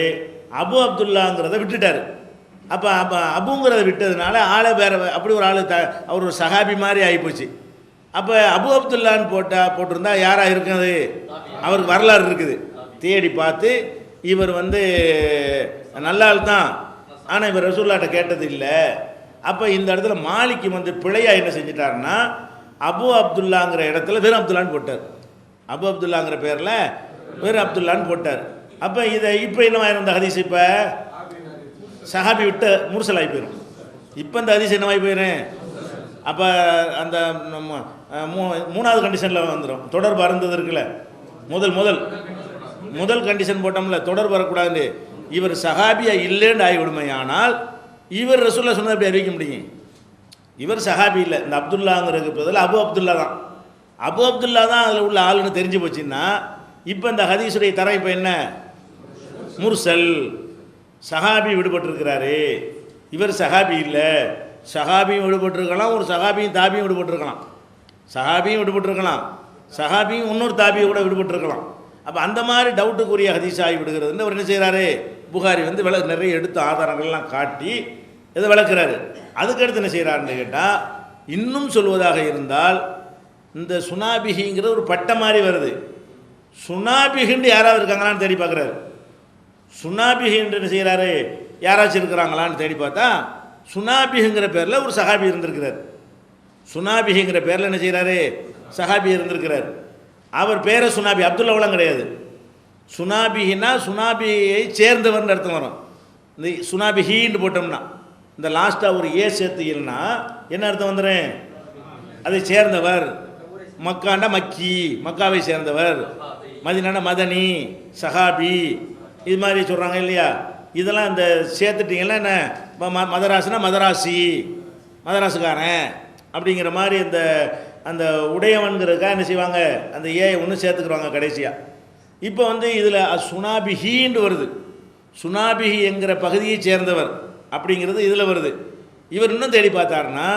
Speaker 1: அபு அப்துல்லாங்கிறத விட்டுட்டார். அப்போ அபுங்கிறத விட்டதுனால ஆளை வேறு அப்படி ஒரு ஆள் அவர் ஒரு சஹாபி மாதிரி ஆகிப்போச்சு. அப்போ அபு அப்துல்லான்னு போட்டிருந்தா யாராக இருக்குது, அவருக்கு வரலாறு இருக்குது. தேடி பார்த்து இவர் வந்து நல்ல ஆள் தான், ஆனால் இவர் ரசூலுல்லாஹ்ட்ட கேட்டது இல்லை. அப்போ இந்த இடத்துல மாலிக்கு வந்து பிழையாக என்ன செஞ்சிட்டாருன்னா, அபு அப்துல்லாங்கிற இடத்துல வெறும் அப்துல்லான்னு போட்டார். அபு அப்துல்லாங்கிற பேரில் வெறும் அப்துல்லான்னு போட்டார். அப்போ இப்போ என்னவாயிரும் இந்த ஹதீஸ், இப்போ சஹாபி விட்டு முர்சலாகி போயிடும். இப்போ இந்த ஹதீஸ் என்னவாகி போயிடும். அப்போ அந்த மூணாவது கண்டிஷனில் வந்துடும், தொடர்பு அருந்தது இருக்குல்ல, முதல் முதல் முதல் கண்டிஷன் போட்டோம்ல, தொடர் வரக்கூடாது. இவர் சஹாபியா இல்லைன்னு ஆகிவிடுமையானால் இவர் ரசூலுல்லாஹ் சொன்னதை எப்படி அறிவிக்க முடியும்? இவர் சஹாபி இல்லை, இந்த அப்துல்லாங்கிறதுக்கு பதில் அபு அப்துல்லா தான். அபு அப்துல்லா தான் அதில் உள்ள ஆளுன்னு தெரிஞ்சு போச்சுன்னா இப்போ இந்த ஹதீஸுடைய தரம் இப்போ என்ன? முர்சல். சஹாபி விடுபட்டிருக்கிறாரு, இவர் சஹாபி இல்லை. சஹாபியும் விடுபட்டிருக்கலாம், ஒரு சஹாபியும் தாபியும் விடுபட்டிருக்கலாம், சஹாபியும் விடுபட்டிருக்கலாம், சஹாபியும் இன்னொரு தாபியை கூட விடுபட்டிருக்கலாம். அப்போ அந்த மாதிரி டவுட்டுக்குரிய ஹதீஸ் ஆகி விடுகிறதுன்னு அவர் என்ன செய்கிறாரு? புகாரி வந்து நிறைய எடுத்து ஆதாரங்கள்லாம் காட்டி இதை விளக்குறாரு. அதுக்கடுத்து என்ன செய்கிறாருன்னு கேட்டால், இன்னும் சொல்வதாக இருந்தால் இந்த சுனாபிகிங்கிற ஒரு பட்டை மாதிரி வருது. சுனாபிகின்னு யாராவது இருக்காங்களான்னு தேடி பார்க்குறாரு. சுனாபிகின்னு என்ன செய்கிறாரு? யாராச்சும் இருக்கிறாங்களான்னு தேடி பார்த்தா சுனாபிகிங்கிற பேரில் ஒரு சஹாபி இருந்திருக்கிறார். சுனாபிகிங்கிற பேரில் என்ன செய்கிறாரு? சஹாபி இருந்திருக்கிறார். அவர் பேரை சுனாபி, அப்துல்லாவெலாம் கிடையாது. சுனாபிஹின்னா சுனாபியை சேர்ந்தவர்னு அர்த்தம் வரும். இந்த சுனாபிஹின்னு போட்டோம்னா இந்த லாஸ்ட்டாக ஒரு ஏ சேர்த்தீங்கன்னா என்ன அர்த்தம் வந்துடும்? அதை சேர்ந்தவர். மக்காண்டா மக்கி, மக்காவை சேர்ந்தவர். மதினானா மதனி, சஹாபி, இது மாதிரி சொல்கிறாங்க இல்லையா? இதெல்லாம் இந்த சேர்த்துட்டிங்கன்னா என்ன? மதராசுனா மதராசி, மதராசுக்காரன் அப்படிங்கிற மாதிரி இந்த அந்த உடையவன்கிறதுக்காக என்ன செய்வாங்க? அந்த ஏ ஒன்று சேர்த்துக்குருவாங்க கடைசியாக. இப்போ வந்து இதில் சுனாபிஹின்னு வருது. சுனாபிஹி என்கிற பகுதியை சேர்ந்தவர் அப்படிங்கிறது இதில் வருது. இவர் இன்னும் தேடி பார்த்தாருன்னா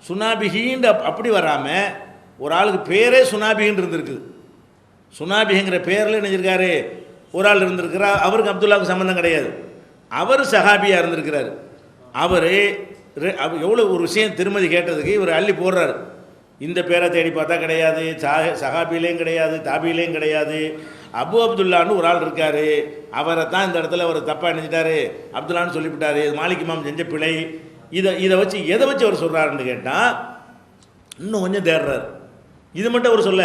Speaker 1: சுனாபிஹின்னு அப்படி வராமல் ஒரு ஆளுக்கு பேரே சுனாபின்னு இருந்திருக்குது. சுனாபிங்கிற பேரில் நினைச்சிருக்காரு ஒரு ஆள் இருந்திருக்கிறார். அவருக்கு அப்துல்லாவுக்கு சம்மந்தம் கிடையாது, அவர் சஹாபியாக இருந்திருக்கிறார். அவர் எவ்வளோ ஒரு விஷயம் திருமதி கேட்டதுக்கு இவர் அள்ளி போடுறாரு. இந்த பேரை தேடி பார்த்தா கிடையாது, சஹாபிலேயும் கிடையாது, தாபிலேயும் கிடையாது. அபு அப்துல்லான்னு ஒரு ஆள் இருக்கார், அவரை தான் இந்த இடத்துல அவர் தப்பாக நினைச்சிட்டாரு, அப்துல்லான்னு சொல்லிவிட்டார், இது மாலிக் இமாம் செஞ்ச பிழை. இதை வச்சு எதை வச்சு அவர் சொல்கிறாருன்னு கேட்டால் இன்னும் கொஞ்சம் தேடுறார். இது மட்டும் அவர் சொல்ல,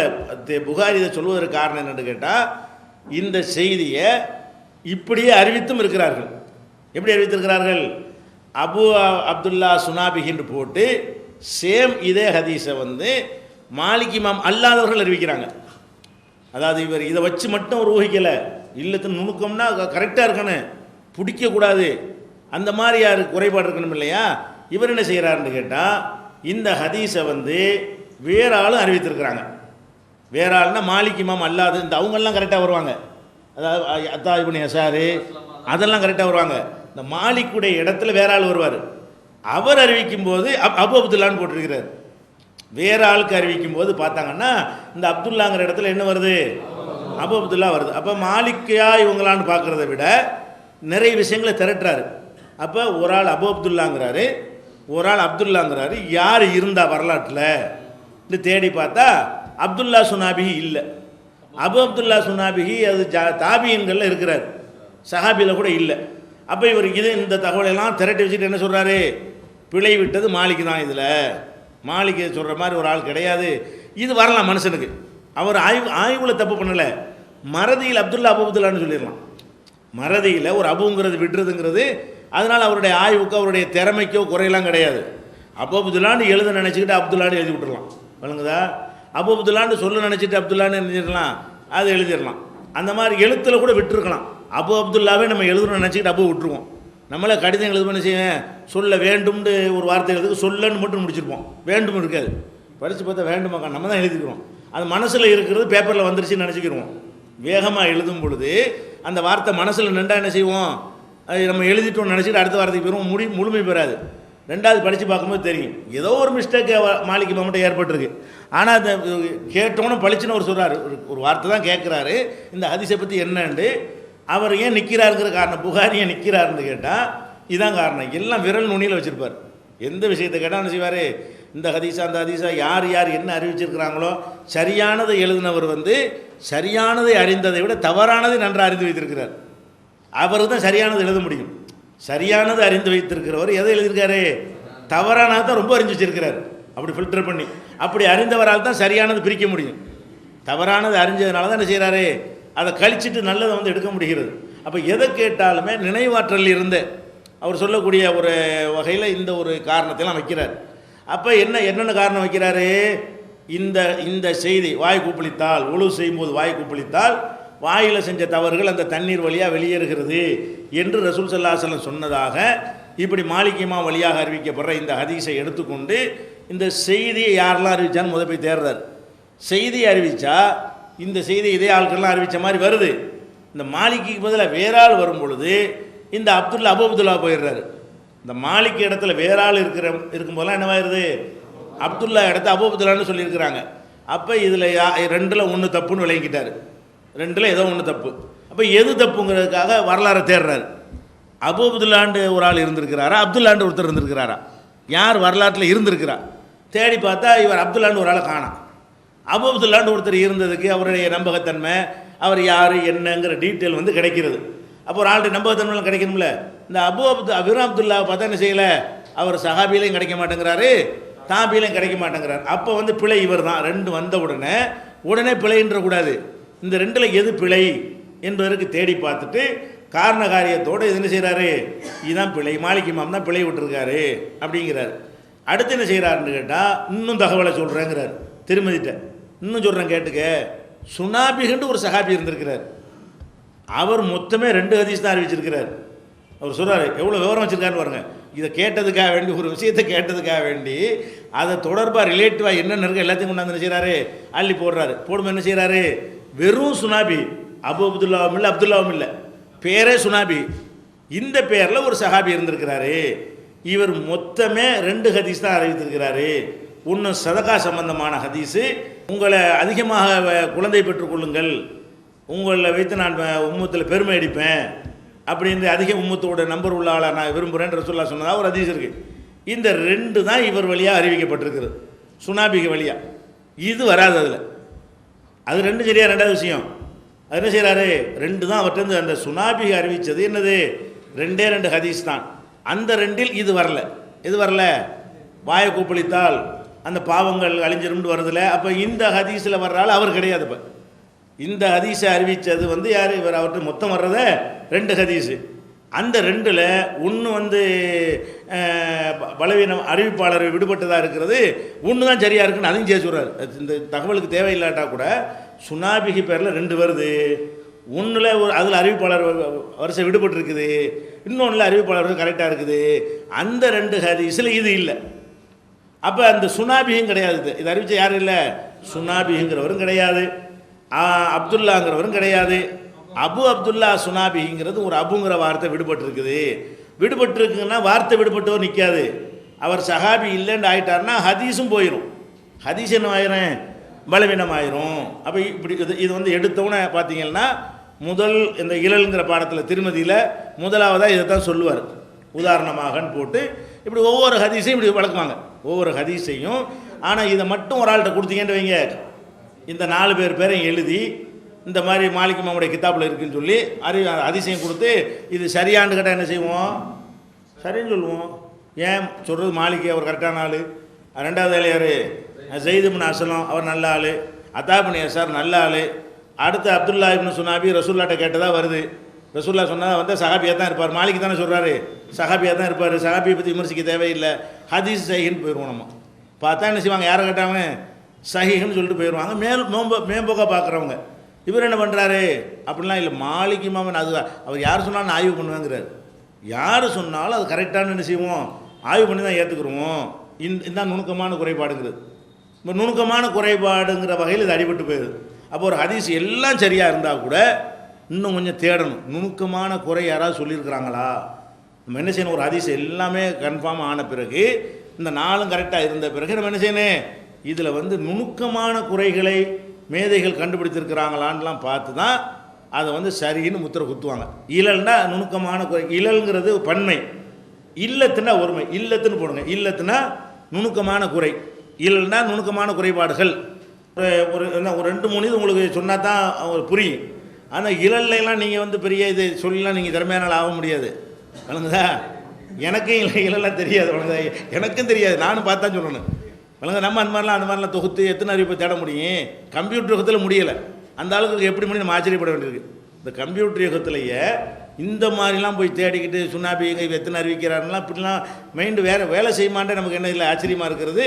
Speaker 1: புகாரி இதை சொல்வதற்கு காரணம் என்னென்னு கேட்டால் இந்த செய்தியை இப்படியே அறிவித்தும் இருக்கிறார்கள். எப்படி அறிவித்திருக்கிறார்கள்? அபு அப்துல்லா சுனாபிகின்னு போட்டு சேம் இதே ஹதீஸை வந்து மாலிக் இமாம் அல்லாதவர்கள் அறிவிக்கிறாங்க. அதாவது இவர் இதை வச்சு மட்டும் ஒரு ஊகிக்கலை, இல்லத்தின் நுணுக்கம்னா கரெக்டாக இருக்கணும், பிடிக்கக்கூடாது, அந்த மாதிரி யாருக்கு குறைபாடு இருக்கணும் இல்லையா? இவர் என்ன செய்கிறாருன்னு கேட்டால் இந்த ஹதீஸை வந்து வேற ஆளும் அறிவித்திருக்கிறாங்க. வேற ஆளுனா மாலிக் இமாம் அல்லாது இந்த அவங்கெல்லாம் கரெக்டாக வருவாங்க. அதாவது அத்தா இப்னு யசாரு அதெல்லாம் கரெக்டாக வருவாங்க. இந்த மாலிக்குடைய இடத்துல வேற ஆள் வருவார். அவர் அறிவிக்கும் போது அபு அப்துல்லான்னு போட்டிருக்கிறார். வேற ஆளுக்கு அறிவிக்கும் போது பார்த்தாங்கன்னா இந்த அப்துல்லாங்கிற இடத்துல என்ன வருது? அபு அப்துல்லா வருது. அப்போ மாலிக்கையா இவங்களான்னு பார்க்குறத விட நிறைய விஷயங்களை திரட்டுறாரு. அப்போ ஒரு ஆள் அபு அப்துல்லாங்கிறாரு, ஒரு ஆள் அப்துல்லாங்கிறாரு. யார் இருந்தா வரலாற்றில் தேடி பார்த்தா அப்துல்லா சுனாபிஹி இல்லை. அபு அப்துல்லா சுனாபிஹி அது தாபியன்களில் இருக்கிறார், சஹாபியில் கூட இல்லை. அப்போ இவர் இந்த தகவலெல்லாம் திரட்டி வச்சுட்டு என்ன சொல்கிறாரு? பிழை விட்டது மாலிக் தான். இதில் மாலிக் சொல்கிற மாதிரி ஒரு ஆள் கிடையாது. இது வரலாம் மனுஷனுக்கு, அவர் ஆய்வில் தப்பு பண்ணலை. மறதியில் அப்துல்லா அபு அப்துல்லான்னு சொல்லிடலாம். மறதியில் ஒரு அபுங்கிறது விட்டுறதுங்கிறது அதனால் அவருடைய ஆய்வுக்கு அவருடைய திறமைக்கோ குறையெல்லாம் கிடையாது. அபு அப்துல்லான்னு எழுத நினச்சிக்கிட்டு அப்துல்லான்னு எழுதி விட்டுடலாம், வழங்குதா? அபு அப்துல்லான்னு சொல்ல நினச்சிட்டு அப்துல்லான்னு எழுதிடலாம், அது எழுதிடலாம். அந்த மாதிரி எழுத்தில் கூட விட்டுருக்கலாம். அபு அப்துல்லாவே நம்ம எழுதணும்னு நினச்சிக்கிட்டு அபு விட்டுருவோம். நம்மளே கடிதம் எழுதுவோம், செய்வேன் சொல்ல வேண்டும்னு ஒரு வார்த்தை எழுதுக்கு சொல்லன்னு மட்டும் முடிச்சிருப்போம், வேண்டும் இருக்காது. படித்து பார்த்தா வேண்டுமாக்கா நம்ம தான் எழுதிக்கிறோம். அது மனசில் இருக்கிறது பேப்பரில் வந்துருச்சுன்னு நினச்சிக்கிறோம். வேகமாக எழுதும் பொழுது அந்த வார்த்தை மனசில் நின்றா என்ன செய்வோம்? அது நம்ம எழுதிட்டோம்னு நினச்சிட்டு அடுத்த வார்த்தைக்கு போயிடும், முழுமை பெறாது. ரெண்டாவது படித்து பார்க்கும்போது தெரியும் ஏதோ ஒரு மிஸ்டேக் மாலிக் இமாம் மட்டும் ஏற்பட்டிருக்கு. ஆனால் அந்த கேட்டோன்னு பளிச்சுன்னு அவர் சொல்கிறார், ஒரு வார்த்தை தான் கேட்குறாரு, இந்த ஹதீஸை பற்றி என்னண்டு. அவர் ஏன் நிற்கிறாருங்கிற காரணம், புகாரி ஏன் நிற்கிறாருன்னு கேட்டால் இதுதான் காரணம். எல்லாம் விரல் நுனியில் வச்சுருப்பார். எந்த விஷயத்தை கேட்டால் என்ன செய்வார்? இந்த ஹதீஸா அந்த ஹதீஸா யார் யார் என்ன அறிவிச்சிருக்கிறாங்களோ சரியானதை எழுதினவர் வந்து சரியானதை அறிந்ததை விட தவறானதை நன்றாக அறிந்து வைத்திருக்கிறார். அவர் தான் சரியானதை எழுத முடியும். சரியானதை அறிந்து வைத்திருக்கிறவர் எதை எழுதியிருக்காரு? தவறானதை தான் ரொம்ப அறிஞ்சு வச்சிருக்கிறார். அப்படி ஃபில்டர் பண்ணி அப்படி அறிந்தவரால் தான் சரியானது பிரிக்க முடியும். தவறானது அறிஞ்சதுனால தான் என்ன செய்கிறாரு? அதை கழிச்சிட்டு நல்லதை வந்து எடுக்க முடிகிறது. அப்போ எதை கேட்டாலுமே நினைவாற்றல் இருந்து அவர் சொல்லக்கூடிய ஒரு வகையில் இந்த ஒரு காரணத்தைலாம் வைக்கிறார். அப்போ என்னென்ன காரணம் வைக்கிறாரு? இந்த இந்த செய்தி வாய் கூப்பளித்தால், உழு செய்யும்போது வாய் கூப்பளித்தால் வாயில் செஞ்ச தவறுகள் அந்த தண்ணீர் வழியாக வெளியேறுகிறது என்று ரசூல் ஸல்லல்லாஹு அலைஹி வஸல்லம் சொன்னதாக இப்படி மாலிக் இமாம் வழியாக அறிவிக்கப்படுற இந்த ஹதீஸை எடுத்துக்கொண்டு இந்த செய்தியை யாரெல்லாம் அறிவிச்சான்னு முத போய் தேடுறார். செய்தியை அறிவித்தா இந்த செய்தி இதே ஆட்கள்லாம் அறிவித்த மாதிரி வருது. இந்த மாலிக்கு பதிலாக வேற ஆள் வரும் பொழுது இந்த அபு அப்துல்லா போயிடுறாரு. இந்த மாலிக் இடத்துல வேற ஆள் இருக்கும்போதெல்லாம் என்னவாயிருது, அப்துல்லா இடத்த அபு அப்துல்லான்னு சொல்லியிருக்கிறாங்க. அப்போ இதில் 2ல் 1 தப்புன்னு விளங்கிட்டார். 2ல் ஏதோ 1 தப்பு. அப்போ எது தப்புங்கிறதுக்காக வரலாறை தேடுறாரு. அபு அப்துல்லாண்டு ஒரு ஆள் இருந்திருக்கிறாரா, அப்துல்லாண்டு ஒருத்தர் இருந்திருக்கிறாரா, யார் வரலாற்றில் இருந்திருக்கிறா தேடி பார்த்தா இவர் அப்துல்லாண்டு ஒரு ஆளை காணாம். அபு அப்துல்லாண்டு ஒருத்தர் இருந்ததுக்கு அவருடைய நம்பகத்தன்மை, அவர் யார் என்னங்கிற டீட்டெயில் வந்து கிடைக்கிறது. அப்போ ஒரு ஆளுடைய நம்பகத்தன்மை கிடைக்கணும்ல. இந்த அபுர் அப்துல்லாவை பார்த்தா என்ன செய்யலை, அவர் சஹாபியிலையும் கிடைக்க மாட்டேங்கிறாரு, தாபியிலையும் கிடைக்க மாட்டேங்கிறார். அப்போ வந்து பிழை இவர் தான். 2 வந்த உடனே பிழைன்றக்கூடாது. இந்த 2ல் எது பிழை என்பதற்கு தேடி பார்த்துட்டு காரண காரியத்தோடு இது என்ன செய்கிறாரு, இதுதான் பிழை, மாலிக் இமாம் தான் பிழை விட்டுருக்காரு அப்படிங்கிறார். அடுத்து என்ன செய்கிறாருன்னு கேட்டால் இன்னும் தகவலை சொல்கிறேங்கிறார். திருமதிட்ட இன்னும் சொல்கிறேன் கேட்டுக்க, சுனாபிகண்டு ஒரு சஹாபி இருந்திருக்கிறார். அவர் மொத்தமே 2 ஹதீஸ் தான் அறிவிச்சிருக்கிறார். அவர் சொல்கிறார் எவ்வளோ விவரம் வச்சுருக்காருன்னு பாருங்க. இதை கேட்டதுக்காக வேண்டி, ஒரு விஷயத்தை கேட்டதுக்காக வேண்டி அதை தொடர்பாக ரிலேட்டிவாக என்னென்ன இருக்குது எல்லாத்தையும் கொண்டாந்து என்ன செய்கிறாரு, அள்ளி போடுறாரு. போடும்போது என்ன செய்கிறாரு, வெறும் சுனாபி, அபு அப்துல்லாவும் இல்லை அப்துல்லாவும் இல்லை, பேரே சுனாபி. இந்த பேரில் ஒரு சஹாபி இருந்திருக்கிறாரு. இவர் மொத்தமே 2 ஹதீஸ் தான் அறிவித்திருக்கிறாரு. ஒன்று சதகா சம்பந்தமான ஹதீஸு, உங்களை அதிகமாக குழந்தை பெற்றுக்கொள்ளுங்கள், உங்களை வைத்து நான் உம்மத்தில் பெருமை அடிப்பேன் அப்படின்னு அதிக உம்மத்தோட நம்பர் உள்ள ஆளை நான் விரும்புகிறேன் ரசூலுல்லாஹ் சொன்னதாக ஒரு ஹதீஸ் இருக்குது. இந்த 2 தான் இவர் வழியாக அறிவிக்கப்பட்டிருக்கிறது, சுனாபிக வழியாக. இது வராது அதில். அது 2 சரியா. 2வது விஷயம் அது என்ன செய்கிறாரு, 2 தான் அவர்கிட்ட அந்த சுனாபிக அறிவித்தது என்னது, 2 ஹதீஸ் தான். அந்த 2ல் இது வரல. இது வரல, வாயை கூப்பளித்தால் அந்த பாவங்கள் அழிஞ்சிரும்னு வருதில்ல. அப்போ இந்த ஹதீஸில் வர்றால் அவர் கிடையாது. இப்போ இந்த ஹதீஸை அறிவித்தது வந்து யார், இவர் அவர்கிட்ட மொத்தம் வர்றத 2 ஹதீஸு. அந்த 2ல் ஒன்று வந்து பலவீனம் அறிவிப்பாளர் விடுபட்டதாக இருக்கிறது, ஒன்று தான் சரியாக இருக்குன்னு அதையும் செய்ய சொல்கிறார். இந்த தகவலுக்கு தேவையில்லாட்டா கூட சுனாபிகி பேரில் 2 வருது. ஒன்றில் அதில் அறிவிப்பாளர் வரிசை விடுபட்டுருக்குது, இன்னொன்றில் அறிவிப்பாளர் கரெக்டாக இருக்குது. அந்த 2 ஹதீஸில் இது இல்லை. அப்போ அந்த சுனாபியும் கிடையாது. இது அறிவித்த யாரும் இல்லை, சுனாபிங்கிறவரும் கிடையாது, அப்துல்லாங்கிறவரும் கிடையாது. அபு அப்துல்லா சுனாபிங்கிறது ஒரு அபுங்கிற வார்த்தை விடுபட்டுருக்குது. விடுபட்டுருக்குன்னா வார்த்தை விடுபட்டவர் நிற்காது. அவர் சஹாபி இல்லைன்னு ஆகிட்டார்னா ஹதீஸும் போயிடும். ஹதீஸ் என்ன ஆயிரும், பலவீனம் ஆயிரும். அப்போ இப்படி இது வந்து எடுத்தோன்னே பார்த்தீங்கன்னா முதல் இந்த இழல்ங்கிற பாடத்தில் திருமதியில் முதலாவதாக இதை தான் சொல்லுவார். உதாரணமாகன்னு போட்டு இப்படி ஒவ்வொரு ஹதீஸையும் இப்படி வளர்க்குவாங்க, ஒவ்வொரு ஹதீஸையும். ஆனால் இதை மட்டும் ஒரு ஆள்கிட்ட கொடுத்தீங்கன்னு வைங்க, இந்த 4 பேரையும் எழுதி இந்த மாதிரி மாலிக் இமாமுடைய கிதாபில் இருக்குன்னு சொல்லி அதிசயம் கொடுத்து இது சரியான்னு கேட்டால் என்ன செய்வோம், சரின்னு சொல்லுவோம். ஏன் சொல்கிறது, மாலிக் அவர் கரெக்டான ஆள். 2வது ஆள் யார், ஸைத் இப்னு அஸ்லம் அவர் நல்ல ஆள், அத்தா இப்னு யஸார் நல்ல ஆள். அடுத்து அப்துல்லா இப்னு சுனாபி ரசூல்லாட்ட கேட்டதாக வருது. ரசூல்லா சொன்னால் வந்து சஹாபியாக தான் இருப்பார். மாலிக் தானே சொல்கிறாரு, சஹாபியாக தான் இருப்பார். சஹாபியை பற்றி விமர்சிக்க தேவையில்லை, ஹதீஸ் சஹீன்னு போயிடுவோம். நம்ம பார்த்தா என்ன செய்வாங்க, யாரை கேட்டாங்க சஹீன்னு சொல்லிட்டு போயிடுவாங்க. மேம்போக்காக பார்க்குறவங்க. இவர் என்ன பண்ணுறாரு, அப்படிலாம் இல்லை, மாலிக் இமாம் அது அவர் யார் சொன்னாலும் ஆய்வு பண்ணுவேங்கிறார். யார் சொன்னாலும் அது கரெக்டானு என்ன செய்வோம், ஆய்வு பண்ணி தான் ஏற்றுக்குருவோம். இதுதான் நுணுக்கமான குறைபாடுங்கிறது. இப்போ நுணுக்கமான குறைபாடுங்கிற வகையில் இது அடிபட்டு போயிடுது. அப்போ ஒரு ஹதீஸ் எல்லாம் சரியாக இருந்தால் கூட இன்னும் கொஞ்சம் தேடணும், நுணுக்கமான குறை யாராவது சொல்லியிருக்கிறாங்களா. நம்ம என்ன செய்யணும், ஒரு ஹதீஸ் எல்லாமே கன்ஃபார்ம் ஆன பிறகு, இந்த 4ம் கரெக்டாக இருந்த பிறகு நம்ம என்ன செய்யணும், இதில் வந்து நுணுக்கமான குறைகளை மேதைகள் கண்டுபிடித்திருக்கிறாங்களான்லாம் பார்த்து தான் அதை வந்து சரின்னு முத்திரை குத்துவாங்க. இழல்னா நுணுக்கமான குறை, இழல்ங்கிறது பன்மை, இல்லத்துனா ஒருமை, இல்லத்துன்னு போடுங்க. இல்லத்துனா நுணுக்கமான குறை, இழல்னா நுணுக்கமான குறைபாடுகள். ஒரு 2-3 இது உங்களுக்கு சொன்னால் தான் அவங்களுக்கு புரியும். ஆனால் இழல்லாம் நீங்கள் வந்து பெரிய இது சொல்லலாம், நீங்கள் திறமையான ஆக முடியாது. வழங்குதா, எனக்கும் இழலாம் தெரியாது, வழங்குதா, எனக்கும் தெரியாது, நானும் பார்த்தா சொல்லணும். வழங்க நம்ம அந்த மாதிரிலாம் தொகுத்து எத்தனை அறிவிப்பை தேட முடியும், கம்ப்யூட்டர் யுகத்தில் முடியலை. அந்த அளவுக்கு எப்படி முடியும், நம்ம ஆச்சரியப்பட வேண்டியிருக்கு. இந்த கம்ப்யூட்டர் யுகத்திலேயே இந்த மாதிரிலாம் போய் தேடிக்கிட்டு சுனாபி எத்தனை அறிவிக்கிறாருலாம் இப்படிலாம் மைண்டு வேலை செய்ய மாட்டே நமக்கு என்ன இல்லை ஆச்சரியமாக இருக்கிறது.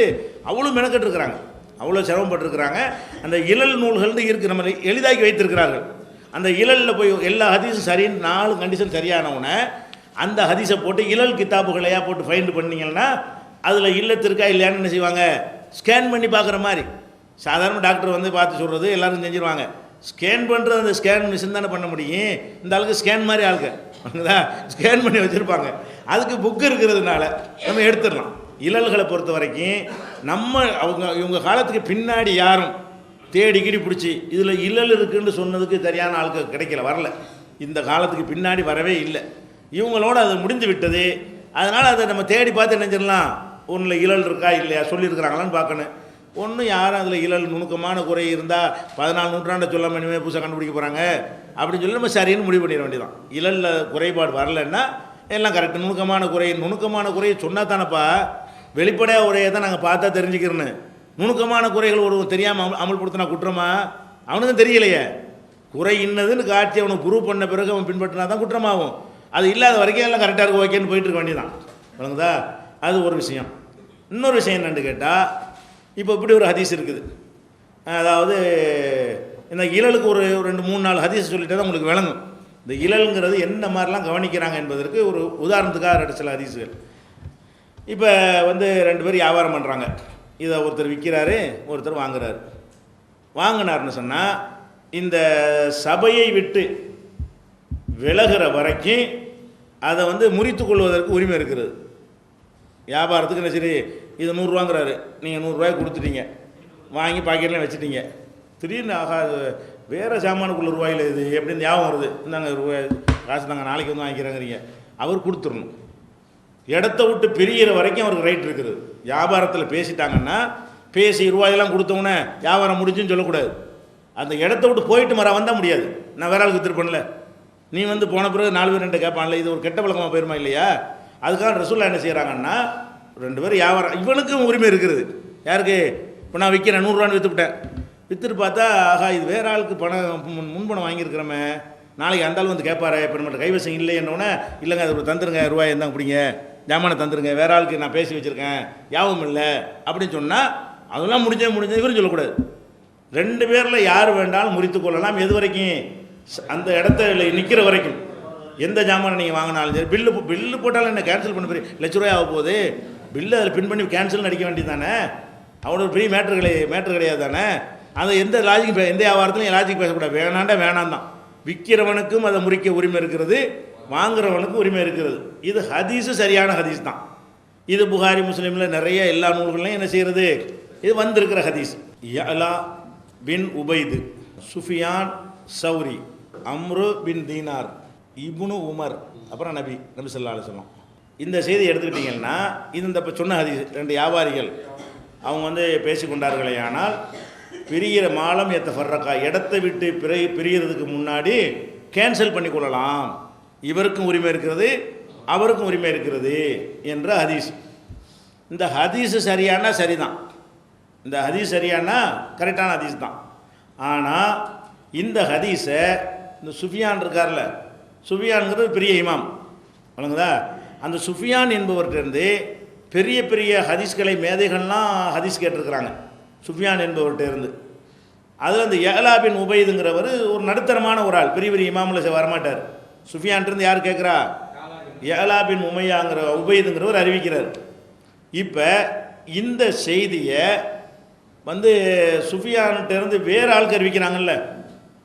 Speaker 1: அவ்வளோ மெனக்கெட்டு இருக்கிறாங்க, அவ்வளோ சிரமப்பட்டிருக்கிறாங்க. அந்த இழல் நூல்கள்னு இருக்குது, நம்ம எளிதாக்கி வைத்திருக்கிறார்கள். அந்த இழலில் போய் எல்லா ஹதீஸும் சரின்னு 4 கண்டிஷன் சரியானவுடனே அந்த ஹதீஸை போட்டு இழல் கித்தாபுகளையா போட்டு ஃபைண்ட் பண்ணிங்கன்னா அதில் இல்லத்திற்கா இல்லையான்னு என்ன செய்வாங்க, ஸ்கேன் பண்ணி பார்க்குற மாதிரி. சாதாரண டாக்டர் வந்து பார்த்து சொல்கிறது எல்லாரும் செஞ்சுருவாங்க. ஸ்கேன் பண்ணுறது அந்த ஸ்கேன் மிஷின் தானே பண்ண முடியும். இந்த ஆளுக்கு ஸ்கேன் மாதிரி ஆளுக்கு ஸ்கேன் பண்ணி வச்சுருப்பாங்க. அதுக்கு புக்கு இருக்கிறதுனால நம்ம எடுத்துடலாம். இழல்களை பொறுத்த வரைக்கும் நம்ம இவங்க காலத்துக்கு பின்னாடி யாரும் தேடிக்கிடி பிடிச்சி இதில் இழல் இருக்குன்னு சொன்னதுக்கு சரியான ஆளுக்கு கிடைக்கல, வரல. இந்த காலத்துக்கு பின்னாடி வரவே இல்லை. இவங்களோட அது முடிந்து விட்டது. அதனால் அதை நம்ம தேடி பார்த்து நினைச்சிடலாம், ஒன்றில் இழல் இருக்கா இல்லையா சொல்லியிருக்கிறாங்களான்னு பார்க்கணும். ஒன்றும் யாரும் அதில் இழல் நுணுக்கமான குறை இருந்தால் 14 நூற்றாண்டை சொல்லாமல் இனிமேல் புதுசாக கண்டுபிடிக்க போகிறாங்க அப்படின்னு சொல்லி நம்ம சரின்னு முடிவு பண்ணிட வேண்டியதான். இழலில் குறைபாடு வரலைன்னா எல்லாம் கரெக்டு. நுணுக்கமான குறையை சொன்னால் தானப்பா, வெளிப்படையாக உரையை தான் நாங்கள் பார்த்தா தெரிஞ்சுக்கிறேன்னு. நுணுக்கமான குறைகள் ஒரு தெரியாமல் அமல்படுத்தினா குற்றமா? அவனுக்கு தெரியலையே. குறை இன்னதுன்னு காட்சி அவனுக்கு ப்ரூவ் பண்ண பிறகு அவன் பின்பற்றினா தான் குற்றமாகும். அது இல்லாத வரைக்கும் எல்லாம் கரெக்டாக இருக்கும், ஓகேன்னு போயிட்டு இருக்க வேண்டியதான். வழங்குதா? அது ஒரு விஷயம். இன்னொரு விஷயம் என்னென்னு கேட்டால், இப்போ இப்படி ஒரு ஹதீஸ் இருக்குது. அதாவது இந்த இழலுக்கு ஒரு 2-3-4 ஹதீஸ் சொல்லிட்டு தான் உங்களுக்கு விளங்கும் இந்த இழலுங்கிறது என்ன மாதிரிலாம் கவனிக்கிறாங்க என்பதற்கு. ஒரு உதாரணத்துக்காக சில ஹதீஸுகள். இப்போ வந்து 2 பேர் வியாபாரம் பண்ணுறாங்க. இதை ஒருத்தர் விற்கிறாரு, ஒருத்தர் வாங்குறாரு. வாங்கினார்னு சொன்னால் இந்த சபையை விட்டு விலகிற வரைக்கும் அதை வந்து முறித்து கொள்வதற்கு உரிமை இருக்கிறது. வியாபாரத்துக்கு என்ன சரி, இது 100 ரூபாங்கிறாரு, நீங்கள் 100 ரூபாய் கொடுத்துட்டீங்க, வாங்கி பாக்கெட்லாம் வச்சுட்டீங்க. திடீர்னு ஆகா வேறு சாமானுக்குள்ள ரூபாயில் இது எப்படின்னு ஞாபகம் வருது, இந்தாங்க ரூபாய் காசு நாங்கள் நாளைக்கு வந்து வாங்கிக்கிறேங்கிறீங்க. அவர் கொடுத்துடணும். இடத்த விட்டு பிரிகிற வரைக்கும் அவருக்கு ரைட் இருக்குது. வியாபாரத்தில் பேசிட்டாங்கன்னா பேசி ரூபாயெல்லாம் கொடுத்தோன்னே வியாபாரம் முடிஞ்சுன்னு சொல்லக்கூடாது. அந்த இடத்த விட்டு போயிட்டு மர வந்தால் முடியாது. நான் வேற ஆளுக்கு திருப்பண்ணல, நீ வந்து போன பிறகு 4 பேர் 2 கேட்பான்ல, இது ஒரு கெட்ட பழக்கமாக போயிருமா இல்லையா? அதுக்காக ரசூலுல்லாஹ் என்ன செய்கிறாங்கன்னா, 2 பேர் வியாபாரம், இவனுக்கும் உரிமை இருக்கிறது. யாருக்கு? இப்போ நான் விற்கிறேன் 100 ரூபான்னு விற்றுவிட்டேன். விற்றுட்டு பார்த்தா ஆகா இது வேற ஆளுக்கு பணம் முன்பணம் வாங்கியிருக்கிறோமே, நாளைக்கு அந்த ஆள் வந்து கேட்பாரு, இப்போ நம்மகிட்ட கைவசம் இல்லை என்னோடனே, இல்லைங்க அது தந்துருங்க, ரூபாய் இருந்தாங்க பிடிங்க, ஜாமானை தந்துருங்க, வேற ஆளுக்கு நான் பேசி வச்சுருக்கேன், யாவும் இல்லை அப்படின்னு சொன்னால் அதெல்லாம் முடிஞ்சே இவரும் சொல்லக்கூடாது. 2 பேரில் யார் வேண்டாலும் முறித்து கொள்ளலாம். எது வரைக்கும்? அந்த இடத்த நிற்கிற வரைக்கும். எந்த ஜாமானை நீங்கள் வாங்கினாலும் சரி, பில்லு போட்டாலும் என்ன கேன்சல் பண்ண பெரிய ₹1,00,000 ஆக போகுது, பில்லு அதில் பின் பண்ணி கேன்சல் அடிக்க வேண்டியது தானே, அவனோட பெரிய மேட்ரு கிடையாது தானே. அதை எந்த லாஜிக் எந்த வியாபாரத்துலையும் லாஜிக் பேசக்கூடாது. வேணாண்டா வேணாம் தான். விற்கிறவனுக்கும் அதை முறிக்க உரிமை இருக்கிறது, வாங்குறவனுக்கும் உரிமை இருக்கிறது. இது ஹதீஸு சரியான ஹதீஸ் தான். இது புகாரி முஸ்லீமில் நிறைய எல்லா நூல்களையும் என்ன செய்கிறது, இது வந்திருக்கிற ஹதீஸ். யலா பின் உபைது, சுஃபியான் சௌரி, அம்ரு பின் தீனார், இப்னு உமர், அப்புறம் நபி ஸல்லல்லாஹு அலைஹி வஸல்லம். இந்த செய்தி எடுத்துக்கிட்டிங்கன்னா இது இந்த இப்போ சொன்ன ஹதீஸ். 2 வியாபாரிகள் அவங்க வந்து பேசிக்கொண்டார்களே, ஆனால் பிரிகிற மாலம் ஏற்ற ஃபர்ரக்கா, இடத்தை விட்டு பிரிகிறதுக்கு முன்னாடி கேன்சல் பண்ணி கொள்ளலாம். இவருக்கும் உரிமை இருக்கிறது, அவருக்கும் உரிமை இருக்கிறது என்ற ஹதீஸ். இந்த ஹதீஸு சரியானா சரிதான், இந்த ஹதீஸ் சரியானா கரெக்டான ஹதீஸ் தான். ஆனால் இந்த ஹதீஸை இந்த சுஃபியான் இருக்கார்ல, சுஃபியான்ங்கிறது பெரிய இமாம் வழங்குதா, அந்த சுஃபியான் என்பவர்கிட்டருந்து பெரிய பெரிய ஹதீஸ்களை மேதைகள்லாம் ஹதீஸ் கேட்டிருக்கிறாங்க சுஃபியான் என்பவர்கிட்ட இருந்து. அதில் அந்த யலா பின் உபைதுங்கிறவர் ஒரு நடுத்தரமான ஒரு ஆள், பெரிய பெரிய இமாமில் வரமாட்டார். சுஃபியான்ட்டு யார் கேட்குறா? யலா பின் உமையாங்கிற உபைதுங்கிறவர் அறிவிக்கிறார். இப்போ இந்த செய்தியை வந்து சுஃபியான்கிட்டேருந்து வேறு ஆளுக்கு அறிவிக்கிறாங்கல்ல,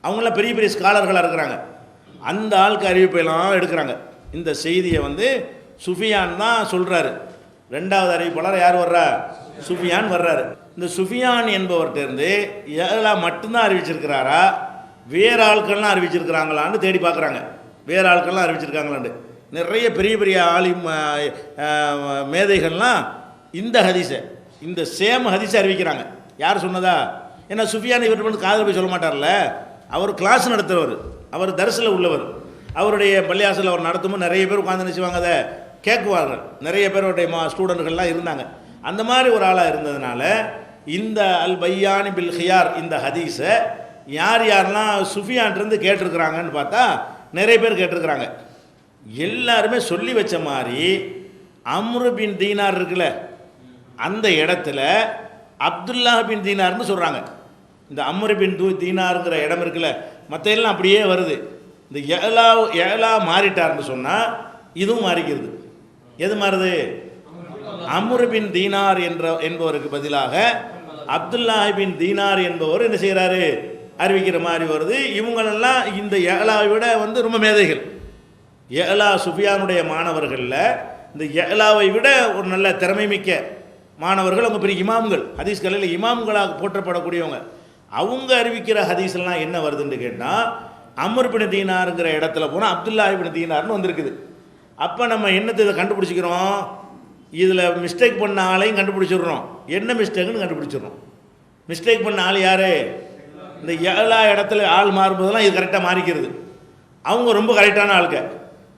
Speaker 1: அவங்களாம் பெரிய பெரிய ஸ்காலர்களாக இருக்கிறாங்க, அந்த ஆளுக்கு அறிவிப்பெல்லாம் எடுக்கிறாங்க. இந்த செய்தியை வந்து சுஃபியான் தான் சொல்கிறாரு. 2வது அறிவிப்பாளர் யார் வர்றா? சுஃபியான் வர்றாரு. இந்த சுஃபியான் என்பவர்கிட்டருந்து யலா மட்டும்தான் அறிவிச்சிருக்கிறாரா, வேறு ஆட்கள்லாம் அறிவிச்சிருக்கிறாங்களான்னு தேடி பார்க்குறாங்க. வேறு ஆட்கள்லாம் அறிவிச்சிருக்காங்களான்னு நிறைய பெரிய பெரிய ஆலிம் மேதைகள்லாம் இந்த ஹதீஸை, இந்த சேம் ஹதீஸை அறிவிக்கிறாங்க. யார் சொன்னதா? ஏன்னா சுஃபியான் இவர் வந்து காதல் போய் சொல்ல மாட்டார்ல, அவர் கிளாஸ் நடத்துகிறவர், அவர் தரிசில் உள்ளவர். அவருடைய பள்ளியாசல் அவர் நடத்தும்போது நிறைய பேர் உட்காந்து நினச்சிவாங்க, அதை கேட்குவார்கள். நிறைய பேருடைய ஸ்டூடெண்ட்கள்லாம் இருந்தாங்க. அந்த மாதிரி ஒரு ஆளாக இருந்ததுனால இந்த அல் பையானி பில் ஹியார் இந்த ஹதீஸை யார் யாரெல்லாம் சுஃபியான்ட்டு கேட்டிருக்கிறாங்கன்னு பார்த்தா நிறைய பேர் கேட்டிருக்கிறாங்க. எல்லாருமே சொல்லி வச்ச மாதிரி அம்ரு பின் தீனார் இருக்குல்ல, அந்த இடத்துல அப்துல்லா பின் தீனார்னு சொல்கிறாங்க. இந்த அம்ரு பின் தீனாருங்கிற இடம் இருக்குல்ல, மற்ற எல்லாம் அப்படியே வருது. இந்த ஏலா மாறிட்டார்னு சொன்னால் இதுவும் மாறிக்கிறது. எது மாறுது? அம்ரு பின் தீனார் என்பவருக்கு பதிலாக அப்துல்லா பின் தீனார் என்பவர் என்ன செய்கிறாரு, அறிவிக்கிற மாதிரி வருது. இவங்களெல்லாம் இந்த ஏலாவை விட ரொம்ப மேதைகள். ஏலா சுஃபியானுடைய மாணவர்களில் இந்த ஏலாவை விட ஒரு நல்ல திறமை மிக்க மாணவர்கள், அவங்க பெரிய இமாம்கள், ஹதீஸ்களில் இமாம்களாக போற்றப்படக்கூடியவங்க. அவங்க அறிவிக்கிற ஹதீஸ்லாம் என்ன வருதுன்னு கேட்டால், அம்ர் பின் தீனாருங்கிற இடத்துல போனால் அப்துல்லா பின் தீனார்னு வந்திருக்குது. அப்போ நம்ம என்னத்தை இதை கண்டுபிடிச்சிக்கிறோம், இதில் மிஸ்டேக் பண்ண ஆளையும் கண்டுபிடிச்சிடுறோம். என்ன மிஸ்டேக்குன்னு கண்டுபிடிச்சிடுறோம். மிஸ்டேக் பண்ண ஆள் யார்? இந்த எல்லா இடத்துல ஆள் மாறும்போதெல்லாம் இது கரெக்டாக மாறிக்கிறது. அவங்க ரொம்ப கரெக்டான ஆளுங்க.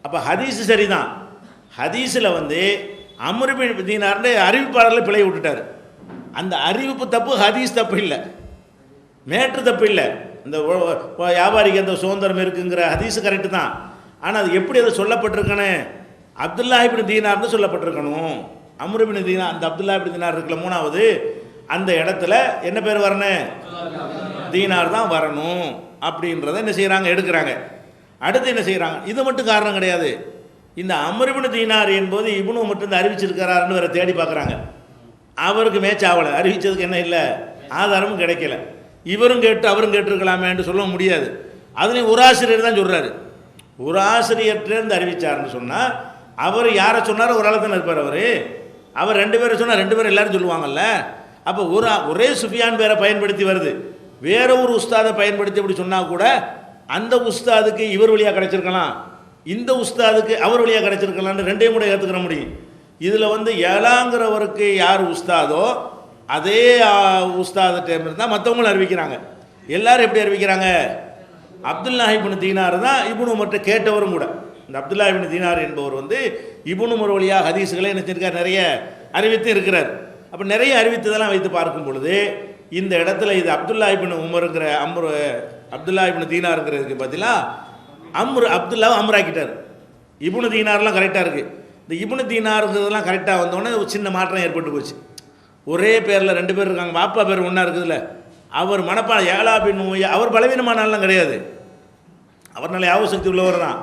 Speaker 1: அப்போ ஹதீஸு சரிதான். ஹதீஸில் அம்ர் பின் தீனார்னு அறிவிப்பாளரில் பிழை விட்டுட்டார். அந்த அறிவிப்பு தப்பு, ஹதீஸ் தப்பு இல்லை, மேற்று தப்பு இல்லை. இந்த வியாபாரிக்கு அந்த சுதந்திரம் இருக்குங்கிற ஹதீஸு கரெக்டு தான். ஆனால் அது எப்படி அதை சொல்லப்பட்டிருக்கனே, அப்துல்லா பின் தீனார்னு சொல்லப்பட்டிருக்கணும். அம்ர் பின் தீனார், அந்த அப்துல்லா பின் தீனார் இருக்குல்ல மூணாவது, அந்த இடத்துல என்ன பேர் வரணும்? தீனார் தான் வரணும் அப்படின்றத என்ன செய்கிறாங்க, எடுக்கிறாங்க. அடுத்து என்ன செய்கிறாங்க, இது மட்டும் காரணம் கிடையாது. இந்த அம்ர் பின் தீனார் என்பது இப்னு மட்டும் அறிவிச்சிருக்கிறாருன்னு வேறு தேடி பார்க்குறாங்க. அவருக்கு மேட்ச் ஆகலை, அறிவித்ததுக்கு என்ன இல்லை, ஆதாரமும் கிடைக்கல. இவரும் கேட்டு அவரும் கேட்டிருக்கலாமேன்னு சொல்ல முடியாது. அதுலேயும் ஒரு ஆசிரியர் தான் சொல்கிறாரு. ஒரு ஆசிரியர்கிட்டேருந்து அறிவித்தார்னு சொன்னால் அவர் யாரை சொன்னாரோ ஒரு ஆள் தானே இருப்பார். அவர் ரெண்டு பேரை சொன்னால் ரெண்டு பேரும் எல்லோரும் சொல்லுவாங்கல்ல. அப்போ ஒரே சுஃபியான் பேரை பயன்படுத்தி வருது, வேற ஒரு உஸ்தாதை பயன்படுத்தி அப்படி சொன்னால் கூட அந்த உஸ்தாதுக்கு இவர் வழியாக கிடச்சிருக்கலாம், இந்த உஸ்தாதுக்கு அவர் வழியாக கிடச்சிருக்கலான்னு ரெண்டையும் கூட ஏற்றுக்கிற முடியும். இதில் ஏழாங்கிறவருக்கு யார் உஸ்தாதோ அதே உஸ்தாத டைம் இருந்தால் மற்றவங்களும் அறிவிக்கிறாங்க. எல்லாரும் எப்படி அறிவிக்கிறாங்க? அப்துல்லா பின் தீனார் தான் இப்னு உமர்ட்ட கேட்டவரும் கூட. இந்த அப்துல்லா பின் தீனார் என்பவர் இப்னு உமர் வழியாக ஹதீஸுகளை என்ன செஞ்சிருக்கார், நிறைய அறிவித்து இருக்கிறார். அப்போ நிறைய அறிவித்ததெல்லாம் வைத்து பார்க்கும் பொழுது இந்த இடத்துல இது அப்துல்லா பின் உமருங்கிற அப்துல்லா பின் தீனாருங்கிறதுக்கு பதிலாக அப்துல்லாவை அம்ராக்கிட்டார். இப்னு தீனார்லாம் கரெக்டாக இருக்குது. இந்த இப்னு தீனாருங்கிறதெல்லாம் கரெக்டாக வந்தோடனே ஒரு சின்ன மாற்றம் ஏற்பட்டு போச்சு. ஒரே பேரில் ரெண்டு பேர் இருக்காங்க, பாப்பா பேர் ஒன்றா இருக்குதுல்ல. அவர் மனப்பாடம் ஏலா பின் அவர் பலவீனமானாலாம் கிடையாது, அவர் நல்ல யாப சக்தி உள்ளவர் தான்.